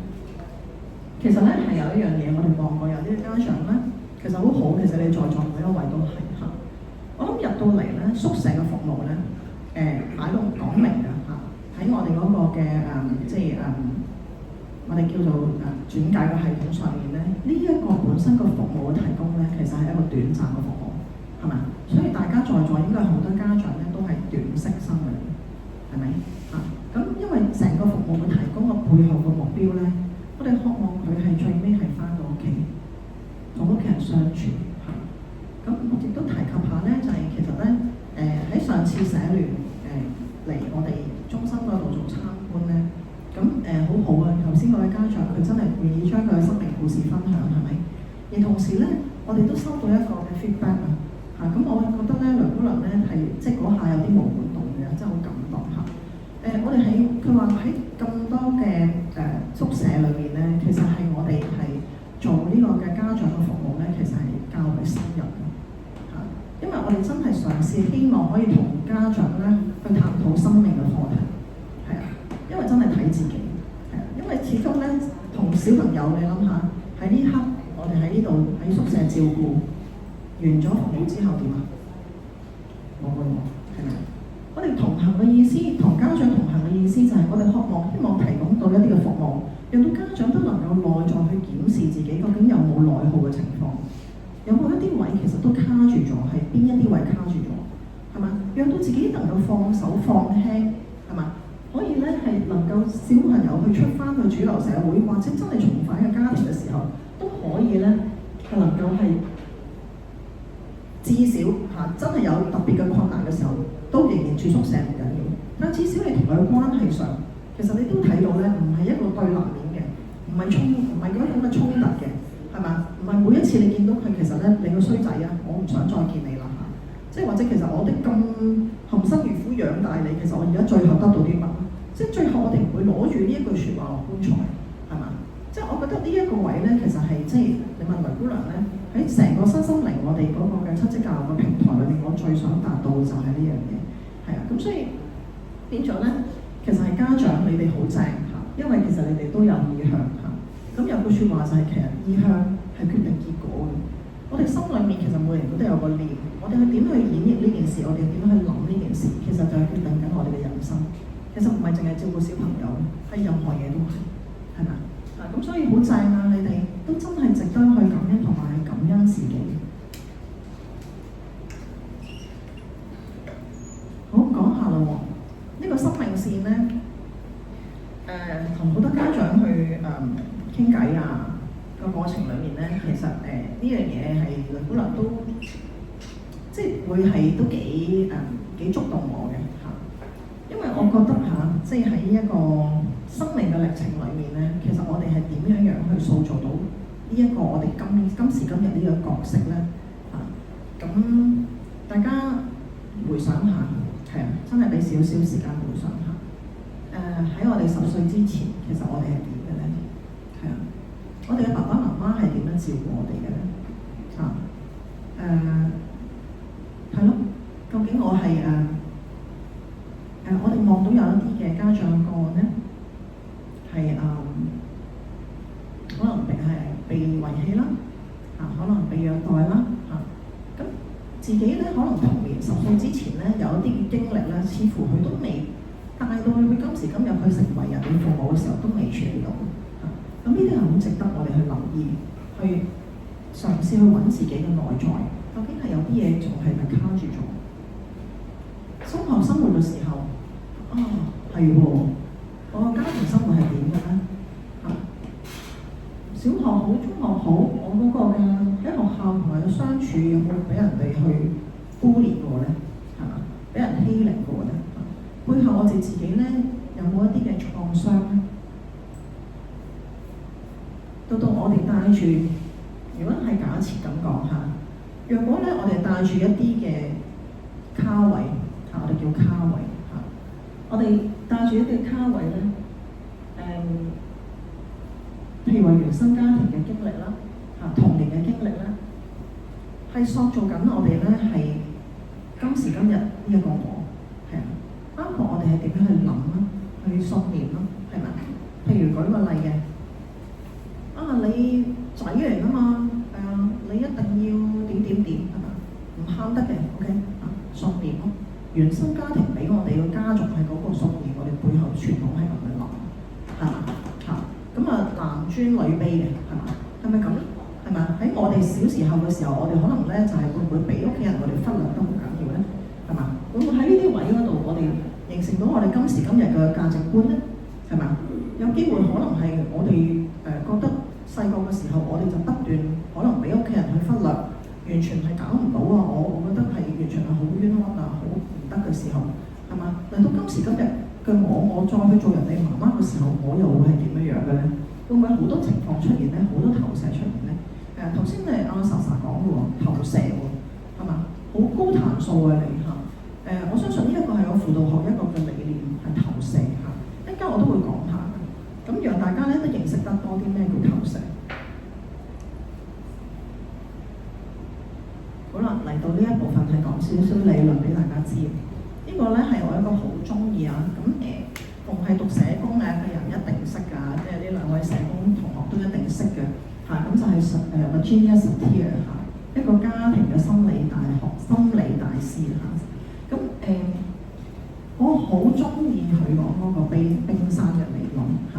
其實咧係有一樣嘢，我哋望過有啲家長咧，其實好好。其實你在座每一位都係嚇。我諗入到嚟咧，宿舍嘅服務咧，擺到講明嘅嚇。喺我哋嗰個嘅我哋叫做轉介嘅系統上面咧，呢一個本身個服務嘅提供咧，其實係一個短暫嘅服務，係咪？所以大家在座應該好多家長咧都係短息生嘅，係咪啊？咁因為成個服務嘅提供嘅背後嘅目標咧。我哋渴望佢係最尾係翻到屋企，同屋企人相處嚇。咁我亦都提及下咧，就係、是、其實咧，喺上次社聯嚟我哋中心嗰度做參觀咧，咁好好啊！頭先嗰位家長佢真係願意將佢嘅生命故事分享，係咪？而同時咧，我哋都收到一個嘅 feedback 啊嚇。咁我覺得咧，雷姑娘咧係即係嗰下有啲毛管戙嘅，真係好感動嚇。我哋佢話喺咁多嘅宿舍裏面咧，其實係我哋係做呢個嘅家長嘅服務咧，其實係較為深入嘅嚇。因為我哋真係嘗試希望可以同家長咧去探討生命嘅課題，係啊，因為真係睇自己係啊，因為始終咧同小朋友你諗下喺呢刻，我哋喺呢度喺宿舍照顧完咗服務之後點啊？冇㗎喎，係咪？我哋同行嘅意思，同家長同行嘅意思就係我哋希望提供到一啲嘅服務，讓到家長都能夠內在去檢視自己究竟有冇內耗嘅情況，有冇一啲位其實都卡住咗，係邊一啲位卡住咗，係嘛？讓到自己能夠放手放輕，係嘛？可以咧係能夠小朋友去出翻去主流社會，或者真係重返嘅家庭嘅時候，都可以咧係能夠係至少真係有特別嘅困難嘅時候。都仍然住宿舍唔緊要，但至少你同佢嘅關係上，其實你都睇到咧，唔係一個對立面嘅，唔係嗰種嘅衝突嘅，係嘛？唔係每一次你見到佢，其實咧你個衰仔啊，我唔想再見你啦嚇，即係或者其實我哋咁含辛茹苦養大你，其實我而家最後得到啲乜？即係最後我哋唔會攞住呢一句説話落棺材，係嘛？即係我覺得呢一個位咧，其實係即係你問雷姑娘咧。喺成個身心靈我哋嗰個嘅親職教育嘅平台裏面，我最想達到嘅就係呢樣嘢，係啊，咁所以變咗咧，其實係家長你哋好正嚇，因為其實你哋都有意向嚇。咁有句説話就係其實意向係決定結果嘅。我哋心裏面其實每人都有個念，我哋去點去演繹呢件事，我哋點去諗呢件事，其實就係決定緊我哋嘅人生。其實唔係淨係照顧小朋友，係任何嘢都係咪？咁所以好正啊！你哋都真係值得去感恩同埋感恩自己。好，講下咯喎，呢個生命線咧，同好多家長去傾偈啊，個過程裡面咧，其實呢樣嘢係可能都即係會係都幾觸動我嘅嚇，因為我覺得即係喺一個生命嘅歷程裏面咧，其實我哋係點樣去塑造到呢一個我哋今時今日呢個角色咧嚇？咁大家回想下，係啊，真係俾少少時間回想下。喺我哋10歲之前，其實我哋係點嘅咧？係啊，我哋嘅爸爸媽媽係點樣照顧我哋嘅咧？係咯，究竟我係我哋望到有一啲嘅家長個案咧，係可能被遺棄啦，可能被虐待啦，咁自己咧可能童年10歲之前咧有一啲嘅經歷咧，似乎佢都未帶到佢今時今日佢成為人哋父母嘅時候都未處理到，咁呢啲係好值得我哋去留意，去嘗試去揾自己嘅內在，究竟係有啲嘢仲係咪卡住咗？中學生活嘅時候，係喎，我個家庭生活係點嘅咧？小學好，中學好，我嗰個嘅喺學校同埋相處有冇俾人哋去孤立過咧？係嘛？俾人欺凌過咧？背後我哋自己咧有冇一啲嘅創傷咧？到我哋帶住，如果係假設咁講下，若果咧我哋帶住一啲嘅卡位，我哋叫卡位我哋帶住一啲卡位咧，譬如話原生家庭嘅經歷啦，童年嘅經歷咧，係塑造緊我哋咧係今時今日呢一個我，係啊，包括我哋係點樣去諗啦，去信念啦，係咪？譬如舉個例嘅，你仔嚟㗎嘛，你一定要點係嘛？唔喊得嘅 ，OK 信念咯。原生家庭俾我哋嘅家族係嗰個信念，我哋背後傳統係咁樣諗，係嘛？咁男尊女卑嘅，係嘛？係咪咁？係咪？喺我哋小時候嘅時候，我哋可能咧就係會唔會俾屋企人我哋忽略得好緊要咧？係嘛？會唔會喺呢啲位嗰度，我哋形成到我哋今時今日嘅價值觀咧？係嘛？有機會可能係我哋覺得細個嘅時候，我哋就不斷可能俾屋企人去忽略，完全係搞唔到啊！我覺得係完全係好冤屈啊，好唔得嘅時候，係嘛？嚟到今時今日嘅我再去做人哋媽媽嘅時候，我又會係點樣樣嘅咧？會唔會好多情況出現咧？好多投射出現咧？頭先阿莎莎講嘅喎，投射喎，係嘛？好高彈數啊你嚇！我相信呢一個係我輔導學一個嘅理念係投射嚇，一陣間我都會講下嘅，咁讓大家咧都認識得多啲咩叫投射。好啦，嚟到呢一部分係講少少理論俾大家知。呢個咧係我一個好中意啊！咁逢係讀社工嘅人一定識㗎，即係呢兩位社工同學都一定識嘅嚇。咁就係Virginia Satir 一個家庭嘅心理大師嚇。咁我好中意佢講嗰個冰山嘅理論嚇。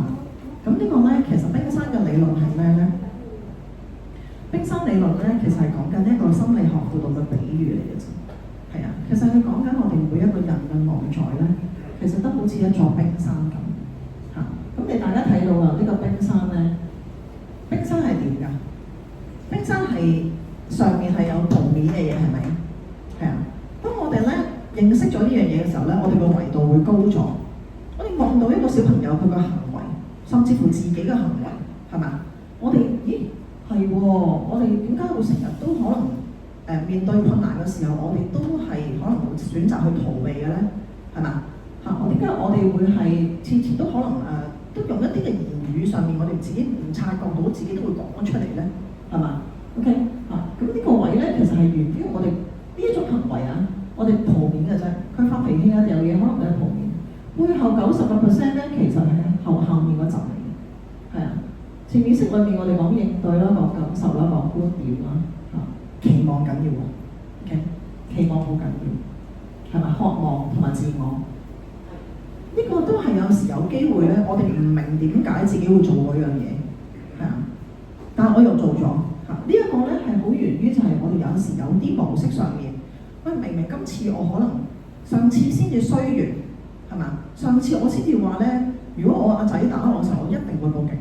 咁呢個咧其實冰山嘅理論係咩咧？冰山理論咧，其實係講緊一個心理學輔導嘅比喻嚟嘅啫，係啊，其實佢講緊我哋每一個人嘅內在咧，其實都好似一座冰山咁嚇。咁你大家睇到啊，呢個冰山咧，冰山係點㗎？冰山係上面係有圖面嘅嘢，係咪？係啊。當我哋咧認識咗呢樣嘢嘅時候咧，我哋個維度會高咗。我哋望到一個小朋友佢嘅行為，甚至乎自己嘅行為，係咪？我哋係喎，我哋點解會成日都可能面對困難嘅時候，我哋都係可能會選擇去逃避嘅咧，係嘛？點解我哋會係次次都可能都用一啲嘅言語上面，我哋自己唔察覺到，自己都會講咗出嚟咧，係嘛 ？OK 咁呢個位咧，其實係源於我哋呢一種行為啊，我哋圖面嘅啫。佢發脾氣啊，有嘢可能都係圖面，背後90%咧，其實係後面嗰集嚟嘅，係啊。潛意識裏面，我哋講應對啦，講感受啦，講觀點啦，期望緊要喎 ，OK， 期望好緊要，係咪？渴望同埋自我，呢個都有時有機會咧，我哋唔明點解自己會做嗰樣嘢，係啊，但係我又做咗嚇。呢一個咧係好源於就係我哋有時有啲模式上面，喂，明明今次我可能上次先至衰完，係嘛？上次我先至話咧，如果我阿仔打我嘅時候，我一定會報警。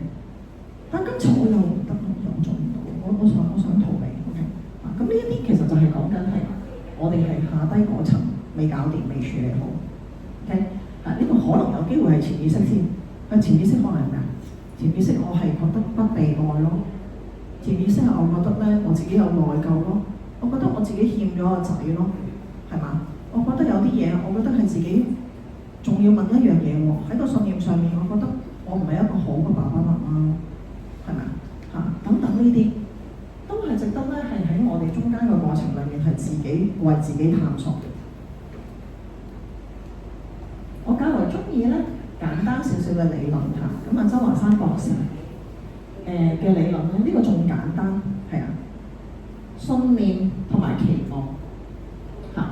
但今次我又唔得，又做唔到，我想逃避。OK，咁呢一啲其實就係講緊係我哋係下低嗰層未搞掂，未處理好。OK，呢個可能有機會係潛意識先。潛意識可能係咩啊？潛意識我係覺得不被愛咯。潛意識係我覺得咧，我自己有內疚咯。我覺得我自己欠咗個仔咯，係嘛？我覺得有啲嘢，我覺得係自己仲要問一樣嘢喎。喺個信念上面，我覺得我唔係一個好嘅爸爸媽媽，係咪啊？等等呢啲都係值得咧，係喺我哋中間嘅過程裏面係自己為自己探索嘅。我較為中意咧簡單少少嘅理論嚇，咁啊周華山博士嘅理論咧，呢個仲簡單係啊，信念同埋期望嚇，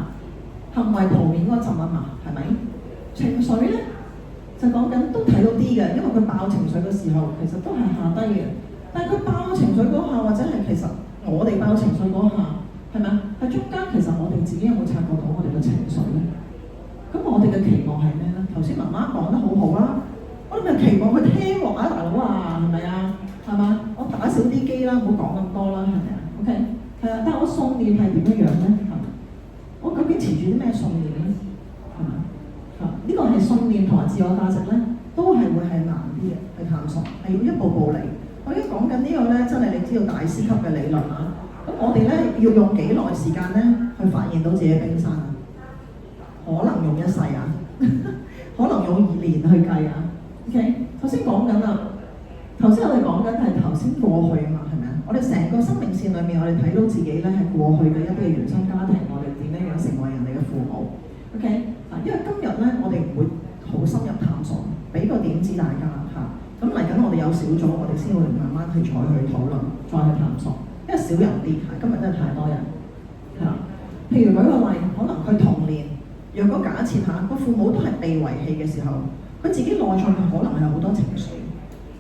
行為圖面嗰陣啊嘛，係咪？情緒咧就講緊都睇到啲嘅，因為佢爆情緒嘅時候其實都係下低嘅，但係佢爆情緒嗰下或者係其實我哋爆情緒嗰下係咪？喺中間其實我哋自己有冇察覺到我哋嘅情緒咧？咁我哋嘅期望係咩咧？頭先媽媽講得好好啦，我哋咪期望佢聽喎啊，大佬啊，係咪啊？係嘛？我打少啲機啦，唔好講咁多啦，係咪啊 ？OK， 係啊，但係我信念係點樣樣咧？係嘛？我究竟持住啲咩信念咧？係嘛？呢個係信念同埋自我價值咧，都係會係難啲嘅去探索，係要一步步嚟。我而家講緊呢個咧，真係你知道大師級嘅理論啊！咁我哋咧要用幾耐時間咧去發現到自己冰山啊？可能用一世啊，可能用2年去計啊。OK， 頭先講緊啦，頭先我哋講緊係頭先過去啊嘛，係咪啊？我哋成個生命線裏面，我哋睇到自己咧係過去嘅一啲嘅原生家庭，我哋點樣成為人哋嘅父母。OK， 因為今日咧我哋唔會好深入探索，俾個點子大家嚇。咁嚟緊我哋有小組，我哋先會慢慢去再去討論，再去探索。因為少人啲嚇，今日真係太多人嚇。譬如舉個例，可能佢童年。若果假設下個父母都係被遺棄嘅時候，佢自己內在可能係有好多情緒，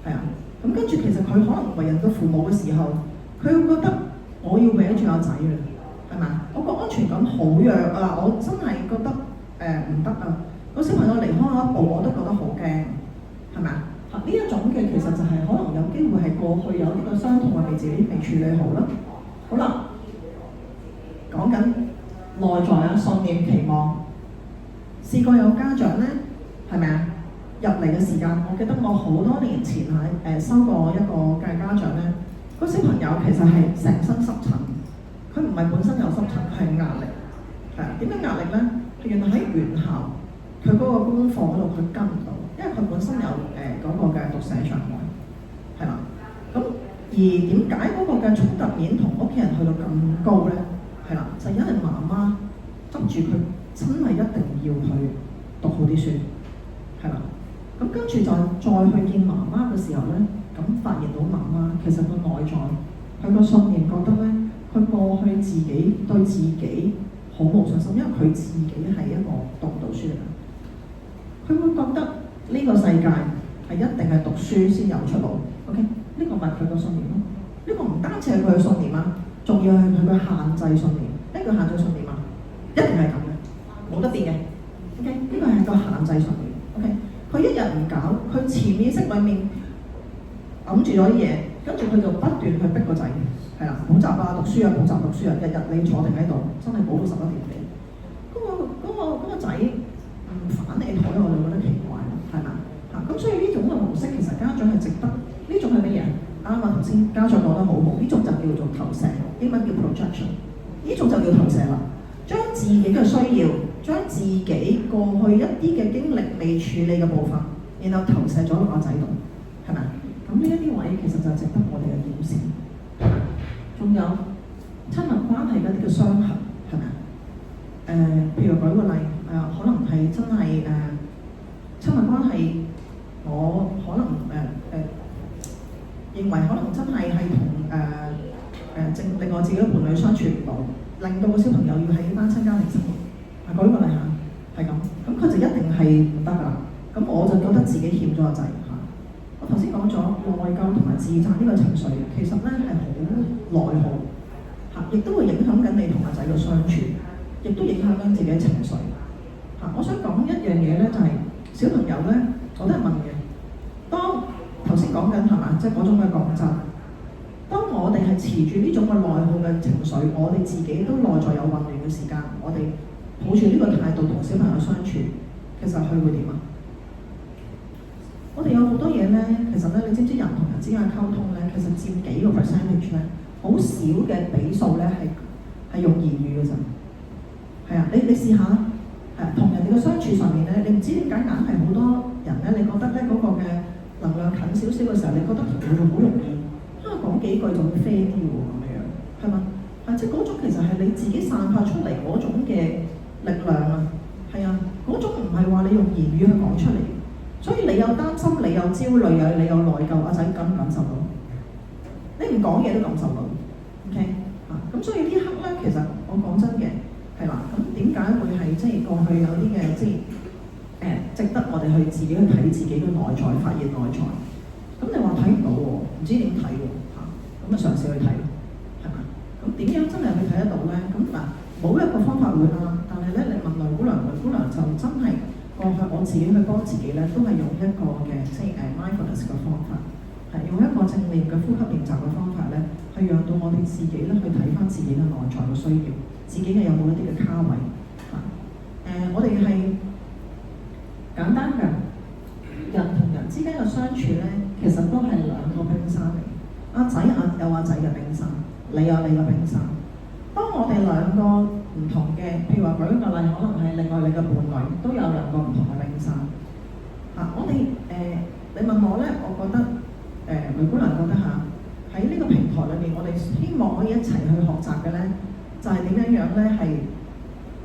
係啊。咁跟住其實佢可能為人嘅父母嘅時候，佢會覺得我要搲住阿仔啦，係咪？我個安全感好弱啊！我真係覺得唔得啊！個小朋友離開我一步，我都覺得好驚，係咪啊？呢一種嘅其實就係可能有機會係過去有呢個傷痛係被自己未處理好啦。好啦，講緊內在啊，信念、期望。試過有家長咧，係咪啊？入嚟嘅時間，我記得我好多年前喺收過一個嘅家長咧，個小朋友其實係成身濕疹，佢唔係本身有濕疹，佢係壓力。係啊，點樣壓力咧？原來喺原校，佢嗰個功課嗰度佢跟唔到，因為佢本身有嗰個嘅讀寫障礙，係啦。咁而點解嗰個嘅衝突面同屋企人去到咁高咧？係啦，就因為媽媽執住佢。真係一定要去讀好啲書，係啦。咁跟住再去見媽媽嘅時候咧，咁發現到媽媽其實個內在，佢個信念覺得咧，佢過去自己對自己好冇信心，因為佢自己係一個讀唔到書嘅人，佢會覺得呢個世界係一定係讀書先有出路。OK， 呢個咪佢個信念咯。呢個唔單止係佢嘅信念啊，仲要係佢嘅限制信念。咩叫限制信念啊？一定係咁嘅。冇得變嘅 ，OK？ 呢個係個限制上面 ，OK？ 佢一日唔搞，佢潛意識裡面揞住咗啲嘢，跟住佢就不斷去逼個仔，係啦，補習啊、讀書啊、補習讀書啊，日日你坐定喺度，真係補到11點幾。嗰個仔唔反你台，我就覺得奇怪啦，係嘛？嚇咁所以呢種嘅模式其實家長係值得，呢種係乜嘢？啱啊，頭先家長講得好好，呢種就叫做投射，英文叫 projection， 呢種就叫投射啦，將自己嘅需要。將自己過去一啲嘅經歷未處理嘅部分，然後投射咗落個仔度，係咪？咁呢一啲位其實就值得我哋嘅檢視。仲有親密關係嗰啲嘅傷痕，係咪？譬如舉個例，可能係真係親密關係，我可能認為可能真係同另外自己嘅伴侶相處唔到，令到個小朋友要喺單親家庭生活。舉個例嚇，係咁，咁佢就一定係唔得㗎啦。咁咁我就覺得自己欠咗個仔嚇。我頭先講咗內疚同埋自責呢個情緒，其實咧係好內耗嚇，亦都會影響緊你同阿仔嘅相處，亦都影響緊自己嘅情緒嚇。我想講一樣嘢咧，就係小朋友咧，我都係問嘅。當頭先講緊係嘛，即係嗰種嘅講真。當我哋係持住呢種嘅內耗嘅情緒，我哋自己都內在有混亂嘅時間，我哋抱住呢個態度同小朋友相處，其實佢會點啊？我哋有好多嘢咧，其實咧，你知唔知人同人之間嘅溝通咧，其實佔幾個 percentage 咧？好少嘅比數咧，係用言語嘅咋。係啊，你試下，同人哋嘅相處上面咧，你唔知點解硬係好多人咧，你覺得咧嗰個嘅能量近少少嘅時候，你覺得同佢好容易。講幾句就會飛啲喎，咁樣係嘛？即係嗰種其實係你自己散發出嚟嗰種嘅力量啊，係啊，嗰種唔係話你用言語去講出嚟，所以你有擔心，你有焦慮，你有內疚，阿仔感唔感受到？你唔講嘢都感受到 ，OK 咁所以呢一刻咧，其實我講真嘅係啦，咁點解會係即係過去有啲嘅即係值得我哋去自己去睇自己嘅內在，發現內在。咁你話睇唔到喎，唔知點睇喎咁啊嘗試去睇咯，係嘛？咁點樣真係去睇得到咧？咁嗱，冇一個方法會啦，但係咧，你問雷姑娘就真係過去我自己去幫自己咧，都係用一個嘅即係mindfulness 嘅方法，係用一個正念嘅呼吸練習嘅方法咧，去讓到我哋自己咧去睇翻自己嘅內在嘅需要，自己嘅有冇一啲嘅卡位我哋係簡單嘅。人同人之間嘅相處咧，其實都係兩個冰山嚟。阿仔有阿仔嘅冰山，你有你嘅冰山。當我哋兩個唔同嘅，譬如話舉個例，可能係另外你嘅伴侶都有兩個唔同嘅冰山。我哋你問我咧，我覺得雷姑娘覺得喺呢個平台裏面，我哋希望可以一齊去學習嘅咧，就係點樣咧，係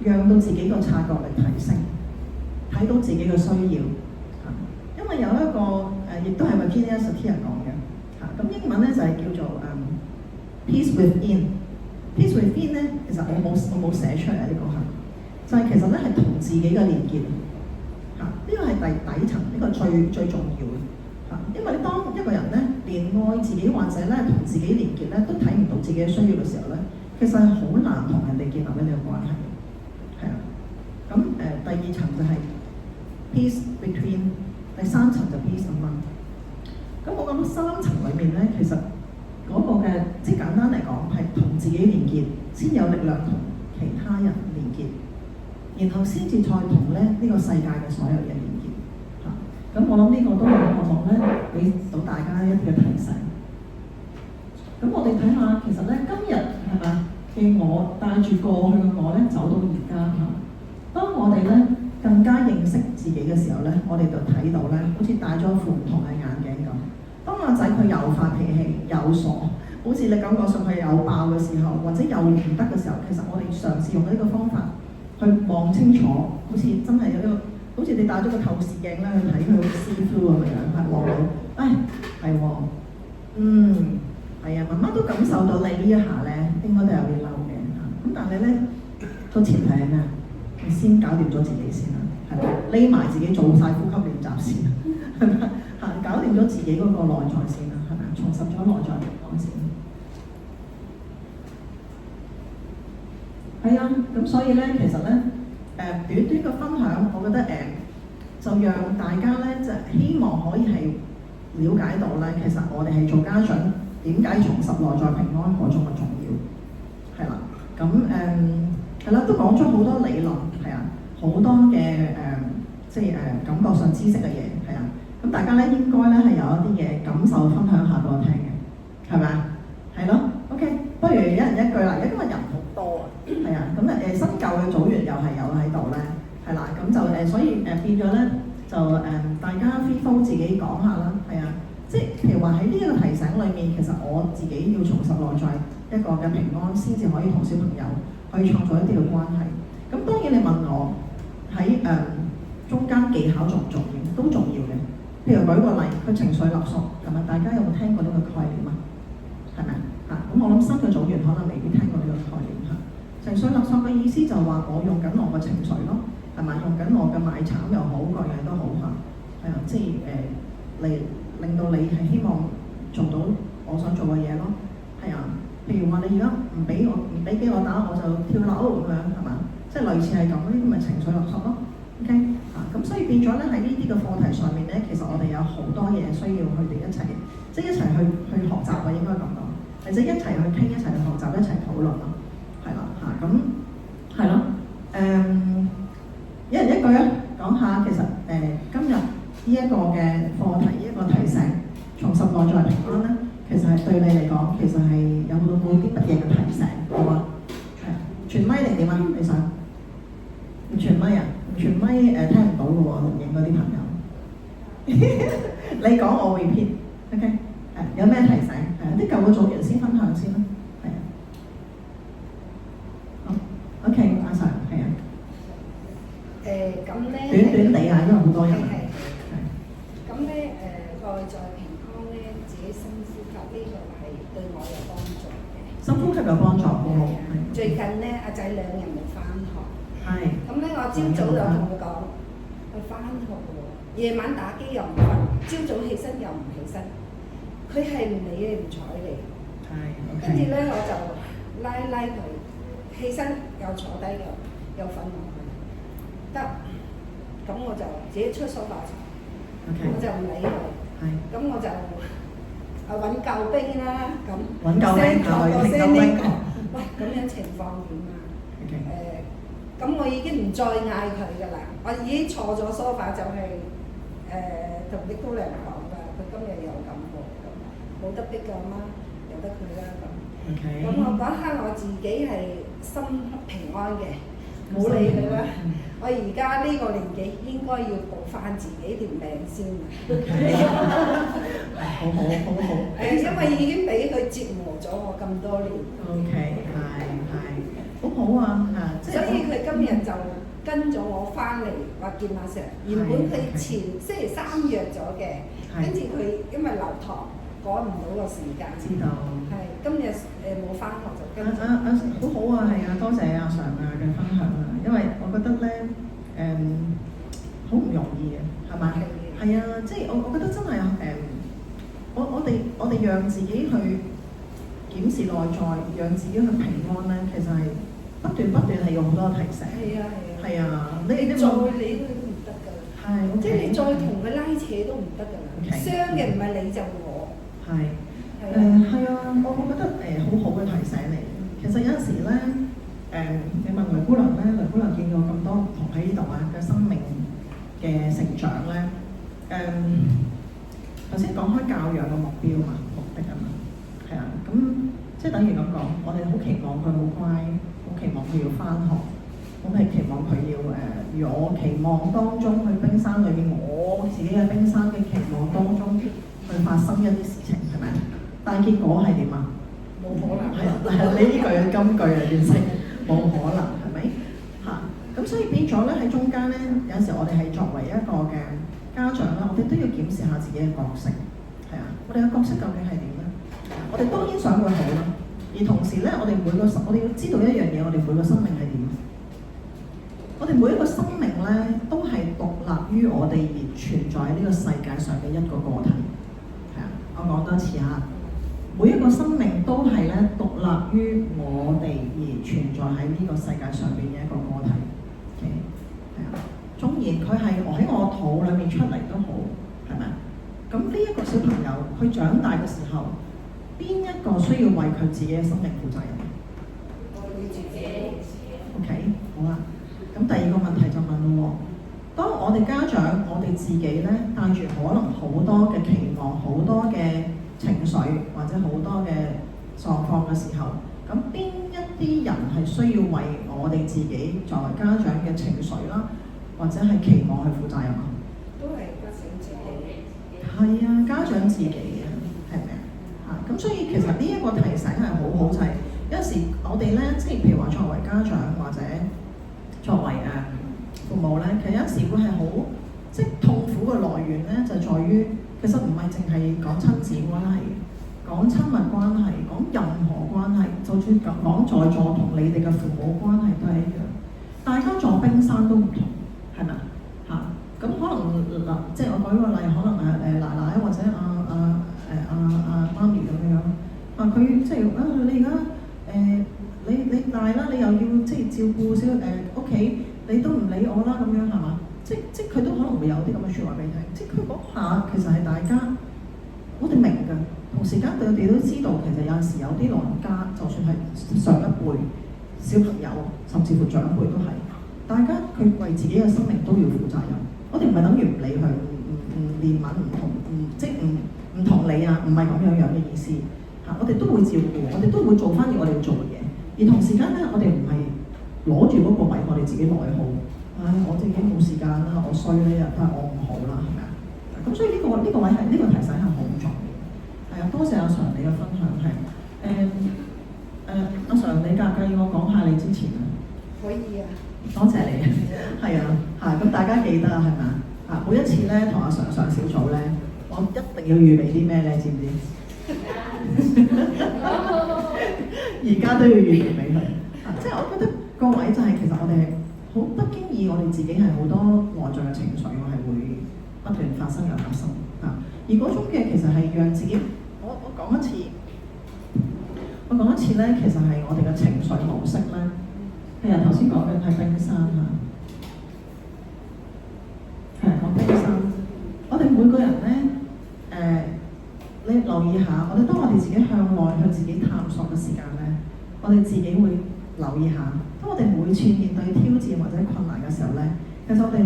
讓到自己個察覺力提升，睇到自己嘅需要。因為有一個亦都係 Virginia Satir 講嘅咁英文咧就係叫做peace within。peace within 咧，其實我冇寫出嚟呢個就係其實咧係同自己嘅連結呢個係底層，呢個最重要嘅因為當一個人咧連愛自己或者咧同自己連結咧都睇唔到自己嘅需要嘅時候咧，其實係好難同人哋建立一啲關係嘅。咁第二層就係 peace between。第三層就 peace among。咁我諗三層裏面咧，其實嗰個嘅即係簡單嚟講係同自己連結，先有力量同其他人連結，然後先至再同咧呢個世界嘅所有人連結咁我諗呢個都係希望咧俾到大家一啲嘅提醒。咁我哋睇下，其實咧今日係咪嘅我帶住過去嘅我咧走到而家當我哋咧更加認識自己嘅時候咧，我哋就睇到咧，好似戴咗副唔同嘅眼鏡咁。當阿仔佢又發脾氣又傻，好似你感覺上佢又爆嘅時候，或者又唔得嘅時候，其實我哋嘗試用呢個方法去望清楚，好似真係有一個，好似你戴咗個透視鏡咧去睇佢 see through 咁樣，係望到，係喎，係啊，媽媽都感受到你呢一下咧，應該都有啲嬲嘅咁但係咧個前提係咩啊？你先搞掂咗自己先啦，係咪？匿埋自己做晒呼吸練習先，係咪？搞掂咗自己嗰個內在先啦，係咪？重拾咗內在平安先。係啊，咁所以咧，其實咧，短短嘅分享，我覺得就讓大家咧，就希望可以係了解到咧，其實我哋係做家長點解重拾內在平安嗰種嘅重要，係啦，咁係啦，都講咗好多理論，係啊，好多嘅即係感覺上知識嘅嘢，係啊，咁大家咧應該咧係有一啲嘅感受分享下俾我聽嘅，係咪啊？係咯 ，OK， 不如一人一句啦，因為人好多啊，係啊，咁新舊嘅組員又係有喺度咧，係啦，咁就所以變咗咧就大家 free flow 自己講下啦，係啊，即係譬如話喺呢一個提醒裏面，其實我自己要重拾內在一個嘅平安，先至可以同小朋友去創造一啲嘅關係。咁當然你問我喺中間技巧重唔重要？都重要嘅。譬如舉個例，佢情緒勒索，係咪？大家有冇聽過呢個概念啊？係咪咁我諗新嘅組員可能未必聽過呢個概念情緒勒索嘅意思就話我用緊我嘅情緒咯，係咪？用緊我嘅賣慘又好，各樣都好係啊，即係令到你係希望做到我想做嘅嘢咯，係啊。譬如話你而家唔俾機我打，我就跳樓咁樣係嘛？即係類似係咁，呢啲咪情緒勒索咯。OK 咁所以變咗咧喺呢啲嘅課題上面咧，其實我哋有好多嘢需要佢哋一齊，即係一齊去學習啊，應該咁講，或者一齊去傾、一齊去學習、一齊討論咯，係啦咁係咯，一人一句啊，講下其實今日呢一個嘅課題，呢一個提醒，重拾內在平安咧，其實係對你嚟講，其實係有冇啲乜嘢嘅提醒，好嘛？係傳咪定點啊？你想唔傳咪啊？唔傳咪聽唔到嘅喎，錄影嗰啲朋友。你講我 repeat，OK？有咩提醒？啲舊嘅組員先分享先啦，係啊。好 ，OK，阿 Sir，係啊。咁咧，短地啊，因為好多人。咁咧內在平安咧，自己深呼吸呢個係對我有幫助嘅。深呼吸有幫助，好好。最近咧，阿仔2日冇返學。係。咁咧，我朝早就同佢講，佢返學喎，夜晚打機又唔瞓，朝早起身又唔起身，佢係唔理你唔睬你。係。跟住咧，我就拉佢起身，又坐低又瞓落去，得。咁我就自己出梳化床，我就唔理佢。咁我就揾救兵啦，咁揾救兵喂，咁樣情況點啊？咁我已經唔再嗌佢㗎啦，我已經坐咗梳化就係同啲姑娘講㗎，佢今日有感冒，咁冇得逼㗎嘛，由得佢啦咁。咁我嗰刻我自己係心平安嘅，冇理佢啦。我而家呢個年紀應該要補翻自己條命先好好。因為已經俾佢折磨咗我咁多年。OK，係，好好啊嚇。所以佢今日就跟咗我翻嚟話見阿 Sir。原本佢前星期3約咗嘅，跟住佢因為留堂趕唔到個時間。知道。係，今日冇翻學就跟。好好啊，係啊，多謝阿 Sir 嘅分享啊，因為我覺得咧好唔容易嘅，係咪？係啊，即係我覺得真係我哋讓自己去檢視內在，讓自己去平安咧，其實係不斷係用好多提醒。係啊，你再理佢都唔得㗎啦。係，即係你再同佢拉扯都唔得㗎啦。傷嘅唔係你就我。係啊，我覺得好好嘅提醒嚟。其實有陣時咧，你問雷姑娘咧，雷姑娘見過咁多唔同喺呢度啊嘅生命嘅成長咧，頭先講開教養嘅目標嘛，目的啊嘛，係啊，咁即係等於咁講，我哋好期望佢好乖，好期望佢要返學，我係期望佢要如我期望當中去冰山裏面，我自己嘅冰山嘅期望當中去發生一啲事情，係咪？但係結果係點啊？冇可能。係你呢句金句啊，完成冇可能，係咪？咁所以變咗咧喺中間咧，有時我哋係作為一個嘅家長啦，我哋都要檢視下自己嘅角色，係啊，我哋嘅角色究竟係點咧？我哋當然想佢好啦，而同時咧，我哋要知道一樣嘢，我哋每個生命係點？我哋每一個生命咧，都係獨立於我哋而存在喺呢個世界上嘅一個個體，係啊，我講多次嚇。每一個生命都係咧獨立於我哋而存在喺呢個世界上邊嘅一個個體，係啊。縱然佢係我喺我肚裏面出嚟都好，係咪？咁呢一個小朋友佢長大嘅時候，邊一個需要為佢自己嘅生命負責任？佢自己。OK， 好啦。咁第二個問題就問咯喎，當我哋家長我哋自己咧帶住可能好多嘅期望，好多嘅情緒或者好多嘅狀況嘅時候，咁邊一啲人係需要為我哋自己作為家長嘅情緒啦，或者係期望去負責任啊？都係家長自己。係啊，家長自己啊，係咪啊？咁所以其實呢一個提醒係好好，就係有時我哋咧，即係譬如話作為家長或者作為父母咧，其實有時會係好即係痛苦嘅來源咧，就在於。其實唔係淨係講親子關係，講親密關係，講任何關係，就算講在座同你哋嘅父母關係都係一樣。大家坐冰山都唔同，係咪咁可能即係我舉個例，可能奶奶或者媽咪咁樣，佢即係你而家你大啦，你又要即係照顧小屋企，你都唔理我啦咁樣係嘛？即佢都可能會有啲咁嘅説話俾你聽，即佢嗰下其實係大家我哋明㗎，同時間我哋都知道其實有陣時有啲老人家，就算係上一輩小朋友，甚至乎長輩都係，大家佢為自己嘅生命都要負責任。我哋唔係等於唔理佢，唔憐憫，即唔同理啊，唔係咁樣嘅意思嚇。我哋都會照顧，我哋都會做翻我哋要做嘅嘢。而同時間咧，我哋唔係攞住嗰個位，我哋自己內耗。我自己冇時間啦，我衰呢日都係我唔好啦，係咪啊？咁所以呢個位係呢個提醒係好重要。係啊，多謝阿 Sir 你嘅分享係。阿 Sir 你介意我講下你之前啊？可以啊。多謝你，係啊，咁大家記得係咪啊？每一次咧同阿 Sir 上小組咧，我一定要預備啲咩咧？知唔知？而家都要預備俾佢。即係我覺得個位就係其實我哋好不經意，我哋自己係好多內在嘅情緒，我係會不斷發生又發生啊。而嗰種嘅其實係讓自己，我講一次咧，其實係我哋嘅情緒模式咧。係啊，頭先講嘅係冰山嚇，係講冰山。我哋每個人咧，你留意下，當我哋自己向內去自己探索嘅時間咧，我哋自己會留意下。當我哋每次面對挑戰或者困難嘅時候咧，其實我哋來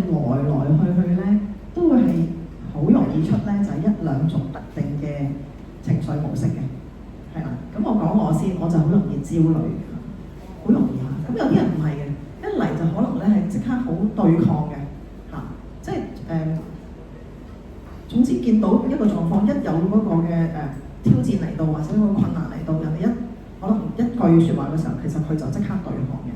去咧，都會係好容易出咧，就係一兩種特定嘅情緒模式嘅，係啦。咁我講我先，我就好容易焦慮，好容易嚇。咁有啲人唔係嘅，一嚟就可能咧係即刻好對抗嘅嚇，即係總之見到一個狀況，一有嗰個嘅挑戰嚟到或者個困難嚟到，人哋可能一句説話嘅時候，其實佢就即刻對抗嘅。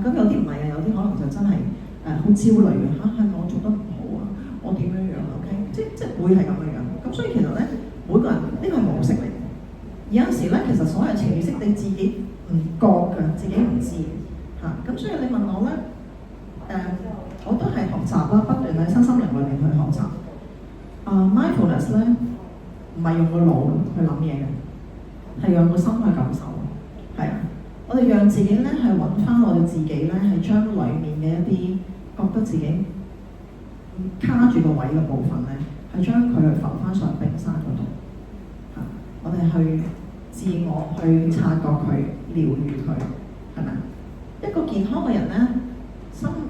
咁有啲唔係嘅，有啲可能就真係好焦慮嘅嚇，係我做得唔好啊，我點樣？OK， 即會係咁樣。咁所以其實咧，每個人呢個係模式嚟嘅。有陣時咧，其實所有潛意識你自己唔覺嘅，自己唔知嚇。咁所以你問我咧，我都係學習啦，不斷喺身心靈裏面去學習。Mindfulness 咧，唔係用個腦去諗嘢嘅，係用個心去感受。係啊，我哋讓自己咧係揾翻我哋自己咧，係將裡面嘅一啲覺得自己卡住個位嘅部分咧，係將佢去浮翻上冰山嗰度。我哋去自我去察覺佢、療愈佢，係咪？一個健康嘅人咧，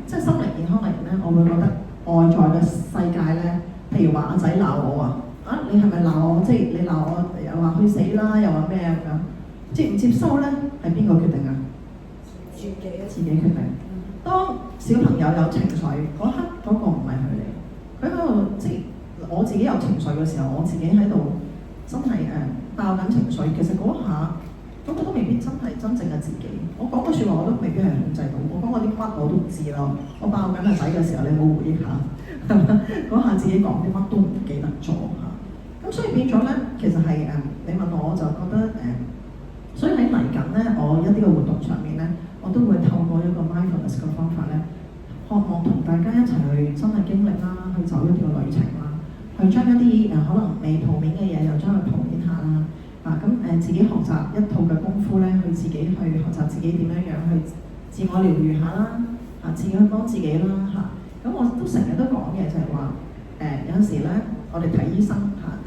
即係心靈健康嘅人咧，我會覺得外在嘅世界咧，譬如話阿仔鬧我啊，你係咪鬧我？即係你鬧我又話去死啦，又話咩咁？接唔接收咧，係邊個決定啊？自己決定。當小朋友有情緒嗰刻，嗰個唔係佢嚟，佢喺度即係我自己有情緒嘅時候，我自己喺度真係爆緊情緒。其實嗰下嗰個都未必真係真正嘅自己。我講嘅説話我都未必係控制到。我講嗰啲乜我都唔知咯。我爆緊個仔嘅時候，你冇回憶下，係嘛？嗰下自己講啲乜都唔記得咗嚇。咁所以變咗咧，其實係你問我就覺得所以喺嚟緊咧，我一啲嘅活動上面咧，我都會透過一個 mindfulness 嘅方法咧，渴望同大家一齊去真係經歷啦，去走一條旅程啦，去將一啲可能未圖面嘅嘢又將佢圖面下啦。自己學習一套嘅功夫咧，去自己去學習自己點樣去自我療愈下啦，自己去幫自己啦咁我都成日都講嘅就係話有陣時咧，我哋睇醫生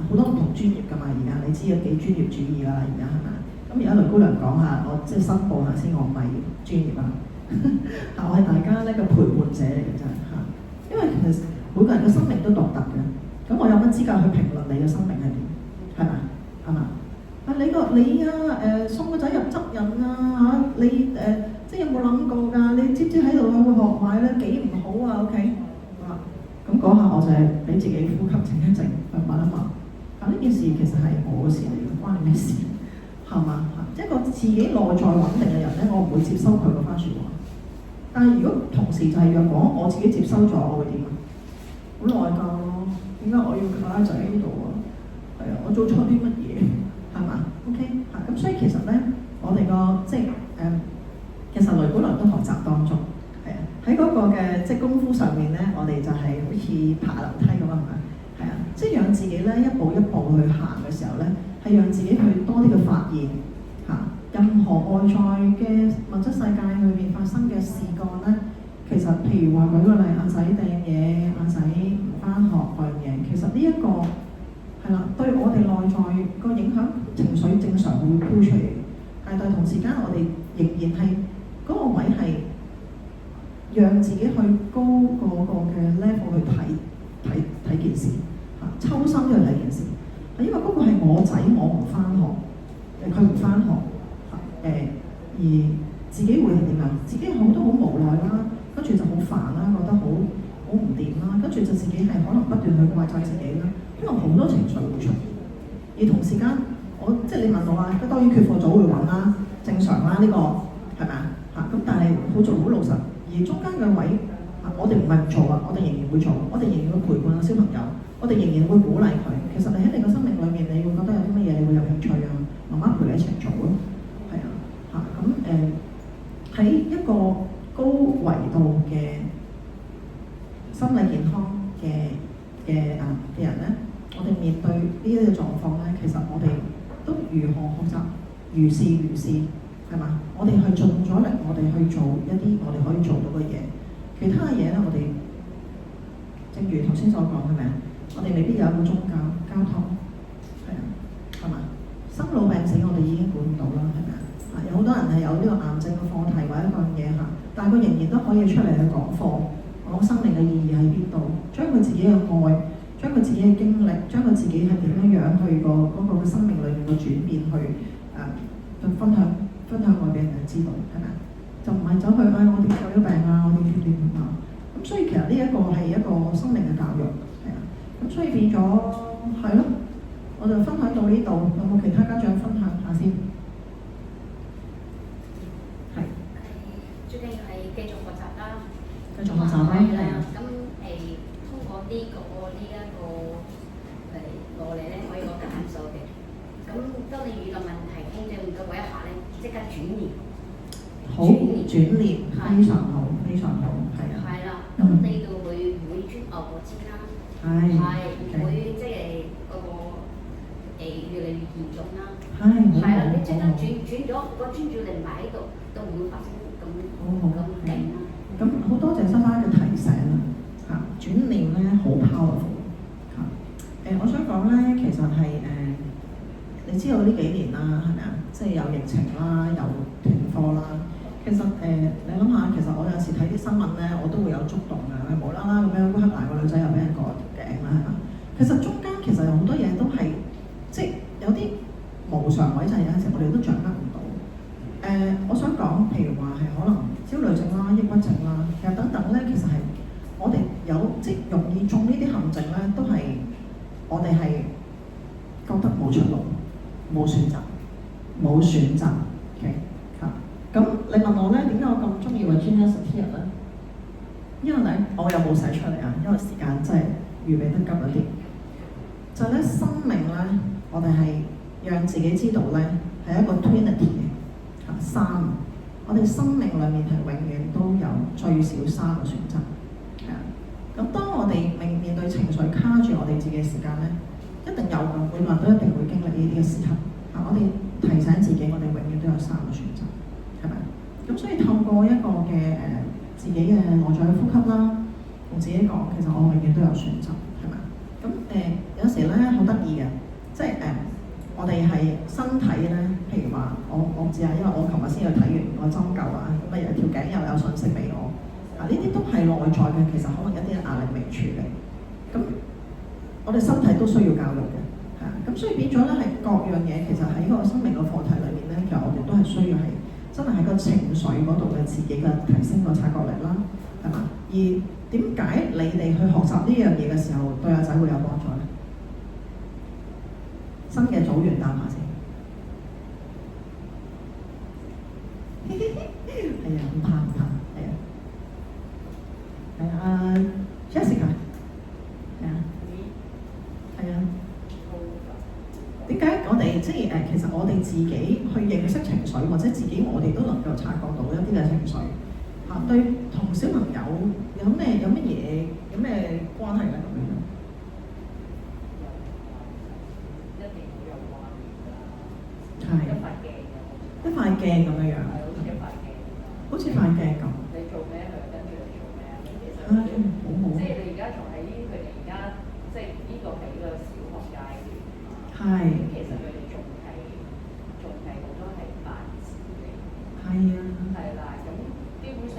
好多唔同專業㗎嘛。而家你知有幾專業主義啦，而家係咪？咁而家雷姑娘講下，我即係申報下先，我唔係專業啊，我係大家呢個陪伴者嚟嘅啫因為其實每個人嘅生命都獨特嘅，咁我有乜資格去評論你嘅生命係點？係咪？係嘛？你送個仔入執引你即係有冇諗過㗎？你知唔知喺度有個學壞咧幾唔好啊 ？OK， 咁嗰下我就係俾自己呼吸靜一靜，去問一問。呢件事其實係我嘅事嚟嘅，關你咩事？係嘛？一個自己內在穩定嘅人咧，我唔會接收佢嗰番説話。但係如果同時就係若果我自己接收咗，我會點啊？好內疚咯，點解我要卡仔喺呢度啊？係啊，我做錯啲乜嘢？係嘛 ？OK 咁所以其實咧，我哋個即係其實雷姑娘都學習當中係啊，喺嗰個個嘅即係功夫上面咧，我哋就係好似爬樓梯咁啊，係咪？係啊，即係讓自己咧一步一步去行嘅時候咧，係讓自己去多啲嘅發現嚇。任何外在嘅物質世界裏面發生嘅事幹咧，其實譬如話舉個例，阿仔掟嘢，阿仔唔返學嗰樣嘢，其實呢一個係啦，對我哋內在個影響情緒正常會飄出嚟，但係同時間我哋仍然係嗰個位係讓自己去高個嘅 level 去睇件事嚇，抽身去睇件事。因為嗰個係我仔，我唔返學，佢唔返學。而自己會係點啊？自己好多好無奈啦，跟住就好煩啦，覺得好唔掂啦，跟住就自己係可能不斷去怪責自己啦，因為好多情緒會出現。而同時間，即係你問我啊，當然缺課組會揾啦，正常啦，呢個係咪啊？嚇咁，但係好做好老實，而中間嘅位，我哋唔係唔做啊，我哋仍然會做，我哋仍然會陪伴個小朋友，我哋仍然會鼓勵佢。其實你喺你個生命裏面，你會覺得有啲乜嘢，你會有興趣啊，媽媽陪你一齊做咯。咁喺一個高維度嘅心理健康嘅人咧，我哋面對呢一個狀況咧，其實我哋都如何學習，如是係嘛？我哋去盡咗力，我哋去做一啲我哋可以做到嘅嘢，其他嘅嘢咧，我哋正如頭先所講係咪啊？我哋未必有一個宗教交通，係嘛？生老病死我哋已經管唔到啦，係咪啊？有好多人係有呢個癌症嘅課題或者一個嘢嚇，但係佢仍然都可以出嚟去講課，講生命嘅意義喺邊度，將佢自己嘅愛，將佢自己嘅經歷，將佢自己係點樣去嗰個嘅生命裏面嘅轉變去分享愛俾人哋知道，係咪？就唔係走去我點有咗病啊，我點啊，咁所以其實呢一個係一個生命嘅教育，係啊，咁所以變咗係咯，我就分享到呢度，有冇其他家長分享下先？最緊要係繼續學習啦，繼續學習啦，係啦。咁通過呢一個落嚟咧，我有個感受嘅。咁當你遇到問題控制唔到嗰一下咧，即刻轉念。好，轉念非常好，非常好，係啊。係啦，咁你就會唔會轉牛角尖啦？係唔會即係嗰個越嚟越嚴重啦。係啦，你即刻轉咗個專注力唔喺度，都唔會發生。咁勁啦！咁好多謝莎莎嘅提醒啦，轉念咧好 powerful 嚇。我想講咧，其實係你知道呢幾年啦，係咪啊？即係有疫情啦，有停課啦。其實你諗下，其實我有時睇啲新聞咧，我都會有觸動啊，無啦啦咁樣烏克蘭個女仔又俾人割頸啦，係嘛？其實中間其實有好多嘢都係即係有啲無常位，就係有陣時我哋都掌握唔到。我想講，譬如話係可能焦慮症啦、抑鬱症啦，其實等等咧，其實係我哋有即係容易中呢啲陷阱咧，都係我哋係覺得冇出路、冇選擇，OK 嚇。咁你問我咧，點解我咁中意 Virginia Satir 咧？因為咧，我有冇寫出嚟啊？因為時間真係預備得急咗啲。就咧，生命咧，我哋係讓自己知道咧，係一個 Trinity。三，我哋生命裏面係永遠都有最少3個選擇，係啊。咁當我哋面對情緒卡住我哋自己嘅時間咧，一定有嘅，每個人都一定會經歷呢啲嘅時刻。我哋提醒自己，我哋永遠都有3個選擇，係咪？咁所以透過一個嘅自己嘅內在嘅呼吸啦，同自己講，其實我永遠都有選擇，係咪？咁有時咧好得意嘅，即係我哋係身體咧，譬如話我唔知啊，因為我琴日先去睇完個針灸啊，咁啊條頸又有訊息俾我，呢啲都係內在嘅，其實可能一啲壓力未處理，咁我哋身體都需要教育嘅，係啊，咁所以變咗咧係各樣嘢，其實喺個生命嘅課題裏面咧，其實我哋都係需要係真係喺個情緒嗰度嘅自己嘅提升個察覺力啦，係嘛？而點解你哋去學習呢樣嘢嘅時候，對阿仔會有幫助咧？新嘅組員答下先，係啊，唔怕，係啊，Jessica，係啊，點解我哋即係其實我哋自己去認識情緒，或者自己我哋都能夠察覺到一啲嘅情緒，對同小朋友有咩關係咧咁樣？一定好有關聯㗎，係一塊鏡㗎，一塊鏡咁樣樣，係好似一塊鏡㗎。好似塊鏡咁。你做咩佢跟住你做咩啊？咁其實好好。即係你而家仲喺佢哋而家即係呢個係一個小學階段啊。係。咁其實佢哋仲係好多係扮自己。係啊。係啦，咁基本上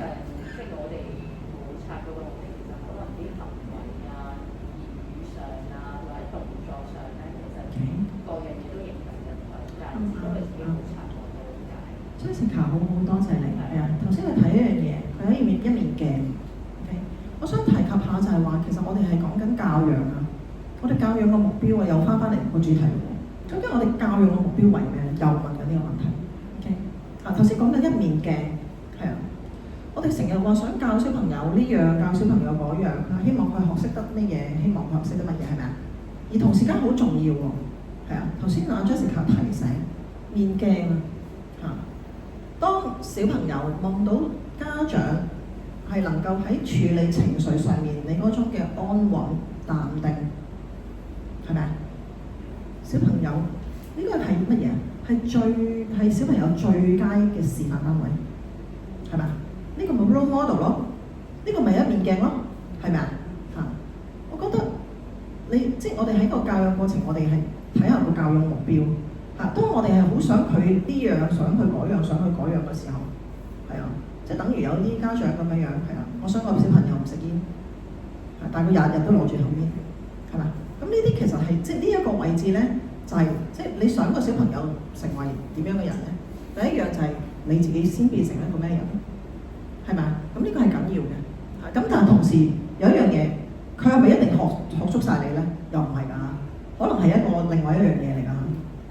即係我哋冇察覺到，我哋其實可能啲行為啊、言語上啊或者動作上咧，其實各樣嘢都影響緊佢，但係只不過自己冇察覺到點解。Jessica 好多謝你。係啊，頭先佢睇一樣嘢，佢喺一面鏡。OK， 我想提及下就係話，其實我哋係講緊教養啊。我哋教養嘅目標啊，又翻嚟個主題喎。究竟我哋教養嘅目標為咩？又問緊呢個問題。OK， 頭先講緊一面鏡，係啊。我哋成日話想教小朋友呢樣，教小朋友嗰樣，希望佢學識得乜嘢，希望佢學識得乜嘢，係咪啊？而同時間好重要喎，係啊。頭先阿 Jessica 提醒面鏡啊，當小朋友望到家長係能夠喺處理情緒上面，你嗰種嘅安穩、淡定，係咪啊？小朋友呢個係乜嘢？係小朋友最佳嘅示範單位，係咪啊？呢個咪 role model 咯，呢個咪一面鏡咯，係咪啊？我覺得即係我哋喺個教養過程，我哋係睇下個教養目標嚇。當我哋係好想佢呢樣，想去嗰樣，想去嗰樣嘅時候，係啊，即係等於有啲家長咁樣樣，係啊，我想個小朋友唔食煙，但係佢日日都攞住口煙，係咪？咁呢啲其實係即係呢一個位置咧，就係即係你想個小朋友成為點樣嘅人咧？第一樣就係你自己先變成一個咩人？係咪啊？咁呢個係緊要嘅，咁但係同時有一樣嘢，佢係咪一定學足晒你咧？又唔係㗎，可能係另外一樣嘢嚟㗎。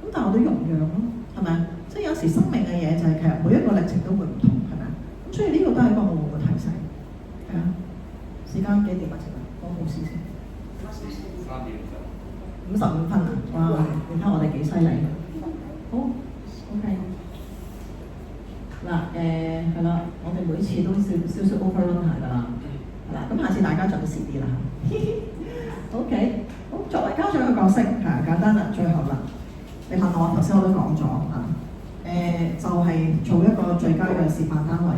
咁但係我都容讓咯，係咪啊？即係有時生命嘅嘢就係其實每一個歷程都會唔同，係咪啊？咁所以呢個都係一個好好嘅提醒，係啊。時間幾點啊？請問講好事先。3點55分啊！哇，你睇我哋幾犀利。好 ，OK。嗱，係啦，我哋每次都少 overrun 下㗎啦，係啦，咁下次大家準時啲啦。OK， 好，作為家長嘅角色係簡單啦，最後啦，你問我頭先我都講咗啊，就係做一個最佳嘅示範單位，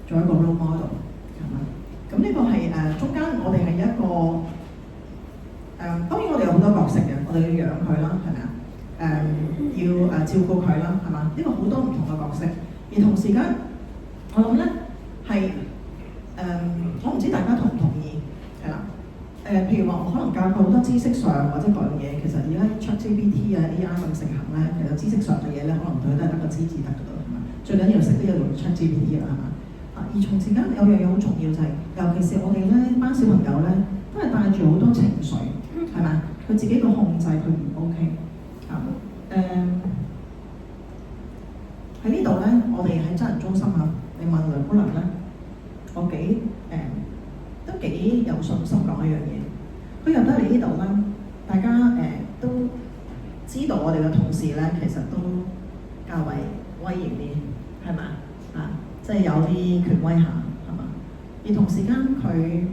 做一個 role model，係嘛？咁呢個係中間我哋係一個當然我哋有好多角色嘅，我哋要養佢啦，係咪啊？要照顧佢啦，係嘛？呢個好多唔同嘅角色。而同時間，我諗咧係我唔知大家同唔同意，係啦。譬如話，我可能教佢好多知識上或者各樣嘢，其實而家 ChatGPT 啊 AI 咁盛行咧，其實知識上嘅嘢咧，可能佢都係得個知字得㗎啦，係嘛？最緊要識得用 ChatGPT 啦，係嘛？而同時間有樣嘢好重要就係，尤其是我哋咧班小朋友咧，都係帶住好多情緒，係嘛？佢自己個控制佢唔 OK 喺呢度咧，我哋喺真人中心啊，你問梁姑娘咧，我都幾有信心講一樣嘢。佢入得嚟呢度咧，大家都知道我哋嘅同事咧，其實都較為威嚴啲，係嘛？即係有啲權威下，係嘛？而同時間佢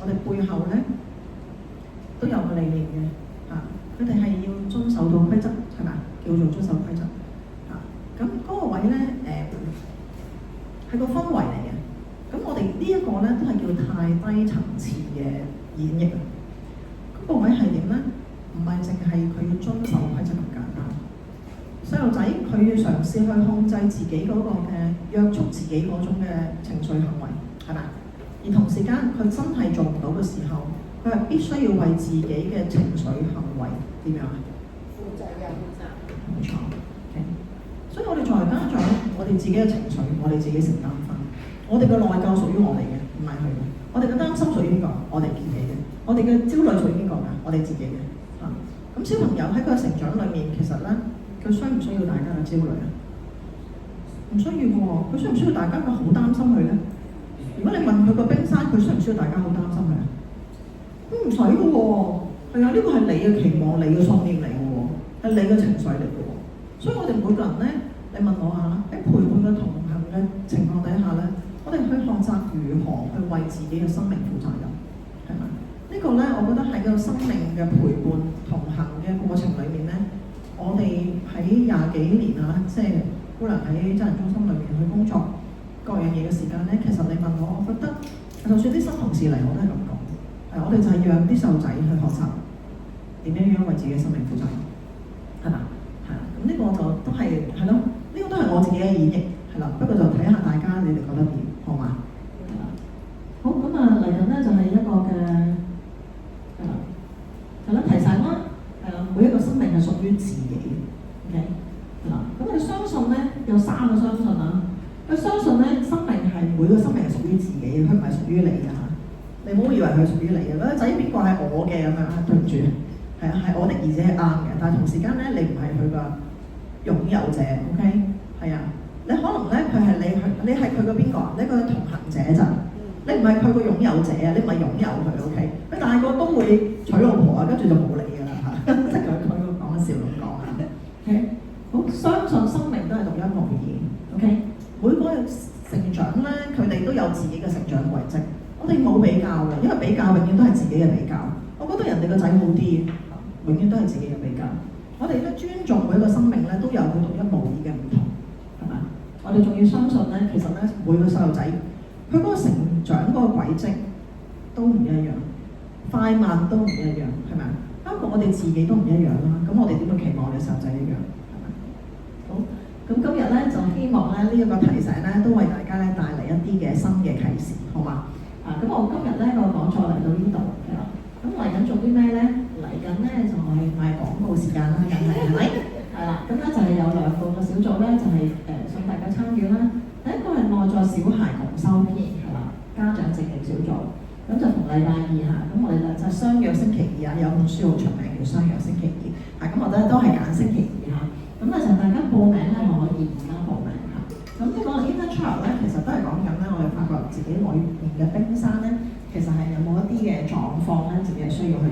我哋背後咧都有個理念嘅，佢哋係要遵守到規則，係嘛？叫做遵守規則。咁嗰個位咧，係個氛圍嚟嘅。咁我哋呢一個咧，都係叫太低層次嘅演繹啊。嗰個位係點咧？唔係淨係佢要遵守規則咁簡單。細路仔佢要嘗試去控制自己嗰個嘅約束自己嗰種嘅情緒行為，係咪？而同時間佢真係做唔到嘅時候，佢係必須要為自己嘅情緒行為點樣啊？負責任。冇錯。所以我哋作為家長，我哋自己嘅情緒，我哋自己承擔翻。我哋嘅內疚屬於我哋嘅，唔係佢嘅。我哋嘅擔心屬於邊個？我哋自己嘅。我哋嘅焦慮屬於邊個㗎？我哋自己嘅。咁小朋友喺佢嘅成長裏面，其實咧，佢需唔需要大家嘅焦慮啊？唔需要嘅喎。佢需唔需要大家嘅好擔心佢咧？如果你問佢個冰山，佢需唔需要大家好擔心佢啊？唔使嘅喎。係啊，呢個係你嘅期望，你嘅信念嚟嘅喎，係你嘅情緒嚟嘅喎。所以我哋每個人咧，你問我下喺陪伴嘅同行嘅情況底下咧，我哋去學習如何去為自己嘅生命負責任，係咪？呢個咧，我覺得喺個生命嘅陪伴同行嘅過程裏面咧，我哋喺廿幾年啊，即係姑娘喺真人中心裏面去工作各樣嘢嘅時間咧，其實你問我，我覺得就算啲新同事嚟，我都係咁講，我哋就係讓啲細路仔去學習點樣為自己嘅生命負責任，係嘛？係啦，咁呢個就都係咯，呢個都係我自己嘅演繹，係啦。不過就睇下大家你哋覺得點，好嘛？係啦。好，咁啊嚟緊咧就係一個嘅係啦提醒啦，係啦，每一個生命係屬於自己嘅 ，OK， 係啦。咁你相信咧有3個相信啊。佢相信咧，生命係每個生命係屬於自己嘅，佢唔係屬於你嘅嚇。你唔好以為佢係屬於你嘅，嗰個仔邊個係我嘅咁樣啊？對唔住，係啊，係我的兒子係啱嘅，但係同時間咧，你唔係佢個擁有者 ，OK？ 係啊，你可能咧佢係你係佢個邊個啊？你係佢嘅同行者咋？你唔係佢個擁有者啊，你唔係擁有佢 ，OK？ 佢大個都會娶老婆啊，跟住就冇你㗎啦嚇，即係佢講笑咁講啊 ，OK？ 好，相信生命都係獨一無二 ，OK？每個成長咧，佢哋都有自己嘅成長軌跡。我哋冇比較嘅，因為比較永遠都係自己嘅比較。我覺得人哋個仔好啲，永遠都係自己嘅比較。我哋都尊重每一個生命咧，都有佢獨一無二嘅唔同，係咪？我哋仲要相信咧，其實咧每個細路仔佢嗰個成長嗰個軌跡都唔一樣，快慢都唔一樣，係咪？包括我哋自己都唔一樣啦。咁我哋點會期望我哋細路仔一樣？係咪？好。咁今日咧就希望咧呢一個提醒咧，都為大家咧帶嚟一啲嘅新嘅啟示，好嘛？咁我今日咧個講座嚟到呢度係啦。咁嚟緊做啲咩咧？嚟緊咧就係賣廣告時間啦，梗係咪？係啦。咁咧就係有2個小組咧，就係想大家參與啦。第一個係內在小孩蒙羞篇，係啦，家長正念小組。咁就同禮拜2嚇，咁我哋就相約星期2啊，有本書好出名叫相約星期2。咁我哋都係揀星期2嚇。咁咧就大家報名咧可以而家報名嚇。咁呢個 inner child 咧，其實都係講緊咧，我哋發覺自己裏面嘅冰山咧，其實係有冇一啲嘅狀況咧，自己係需要去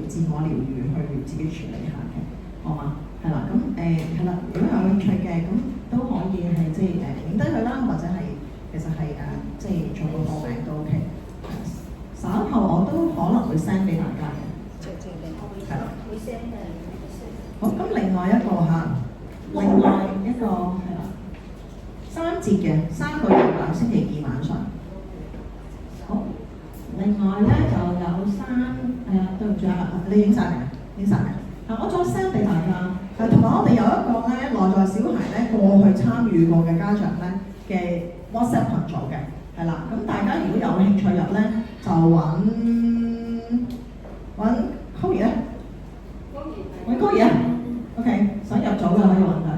自我療愈，去自己處理下嘅，好嘛？係啦，咁係啦，如果有興趣嘅，咁都可以係即係影低佢啦，或者係其實係即係做個報名都 OK。稍後我都可能會 send 俾大家嘅，係啦。會 send 嘅。好，咁另外一個係啦，3節嘅3個月亮，星期2晚上。好，另外咧就有對唔住啊，你影晒未啊？影晒未？我再 send 俾大家。同埋我哋有一個咧內在小孩咧過去參與過嘅家長咧嘅 WhatsApp 群組嘅，係啦。咁大家如果有興趣入咧，就揾 Kobe 咧，揾 Kobe 啊。OK， 想入組嘅可以揾佢，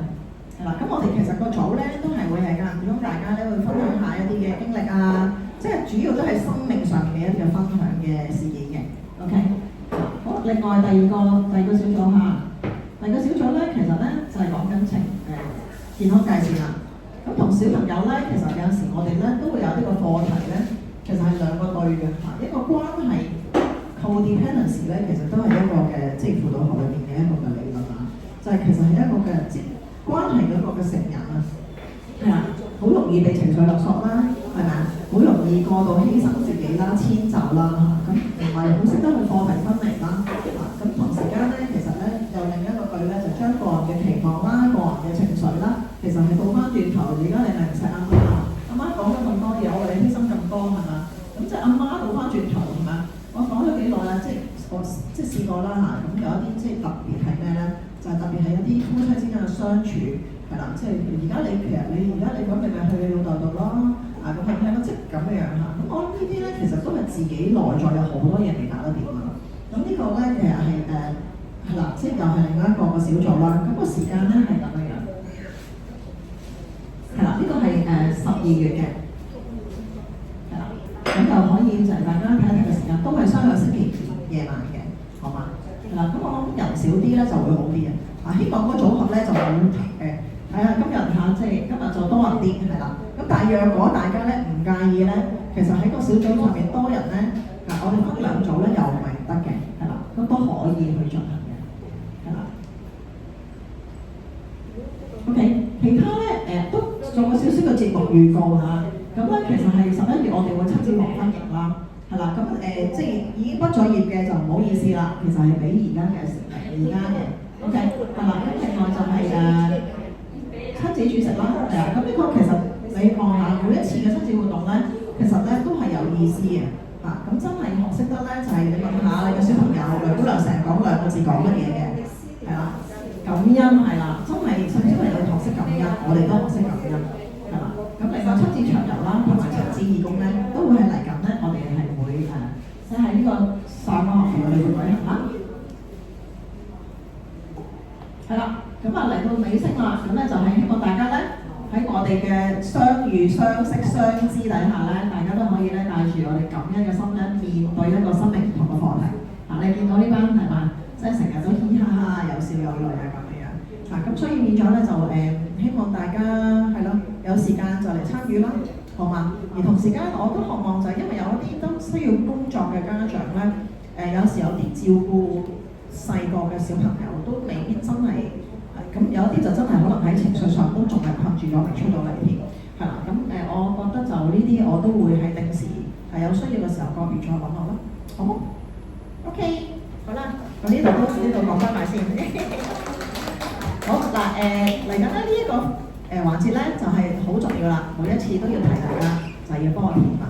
係啦。咁我哋其實個組咧都係會係間唔中大家咧會分享下一啲嘅經歷啊，即係主要都係生命上嘅一啲嘅分享嘅事件嘅。OK， 好。另外第二個小組嚇，第二個小組咧其實咧就係講緊健康界線啦。咁同小朋友咧，其實有時我哋咧都會有呢個課題咧，其實係2個對嘅嚇，一個關係 codependency 咧，其實都係一個嘅即係輔導學裏邊嘅一個嘅理論啊。就係其實係一個嘅關係嗰個嘅成人啊，係啊，好容易被情緒勒索啦，係咪啊？好容易過度犧牲自己啦、遷就啦，咁唔係好識得去課題分離啦，咁同時間咧，其實咧有另一個句咧，就將個人嘅期望啦、個人嘅情緒啦，其實係倒翻轉頭，而家你咪唔使阿媽講咗咁多嘢，我為你犧牲咁多係嘛？咁即係阿媽倒翻轉頭係嘛？我講咗幾耐啦，我試過啦嚇，咁有一啲即係特別係咩咧？就係特別係一啲夫妻之間嘅相處係啦，即係而家你咁你咪去你老豆度咯，咁係咪即係咁嘅樣嚇？咁我諗呢啲咧其實都係自己內在有好多嘢未搞得掂啊！咁呢個咧其實係係啦，即係又係另一個小組啦。咁個時間咧係咁嘅樣，係啦，呢個係12月嘅，係啦，咁就可以就係大家睇睇嘅時間，都係相約星期2夜晚嘅，好嘛？係啦，咁我諗人少啲咧就會好啲嘅。希望個組合咧就冇睇下今日即係今日就多人啲係啦。咁但係若果大家咧唔介意咧，其實喺個小組上面多人咧，我哋分2組咧又唔係唔得嘅，係啦，咁都可以去進行嘅，係啦。OK， 其他咧都做個少少嘅節目預告嚇。咁咁咧其實係11月我哋會親子黃昏營啦，係啦，咁即係已經畢咗業嘅就唔好意思啦，其實係俾而家嘅，OK， 係啦，咁另外就係親子煮食啦，係啊，咁呢個其實你望下每一次嘅親子活動咧，其實咧都係有意思嘅，咁真係學識得咧就係你問下你嘅小朋友，梁姑娘成日講2個字講乜嘢嘅，係啦，感恩係啦，真係甚至係你學識感恩，我哋都學識感恩，係啦，咁另外親子長遊啦，同埋親子義工咧，都會係嚟緊咧，我哋係會即係呢個上個學期我哋會舉行啦。係啦，咁嚟到尾聲啦，咁咧就係希望大家咧喺我哋嘅相遇、相識、相知底下咧，大家都可以咧帶住我哋感恩嘅心咧，面對一個生命唔同嘅課題。你見到呢班係嘛，即係成日都嘻嘻哈哈、有笑有淚啊咁樣。咁所以變咗咧就希望大家係咯，有時間就嚟參與啦，好嘛？而同時間我都渴望就係因為有一啲都需要工作嘅家長咧，有時有啲照顧細個嘅小朋友都未必真係，咁有一啲就真係可能喺情緒上都仲係困住咗，未出到嚟添，係啦。咁我覺得就呢啲我都會係定時係有需要嘅時候個別再揾我啦，好冇 ？OK， 好啦，咁呢度講翻埋先。好嗱，嚟緊咧呢一個環節咧就係好重要啦，每一次都要提大家，就係要幫我填碼。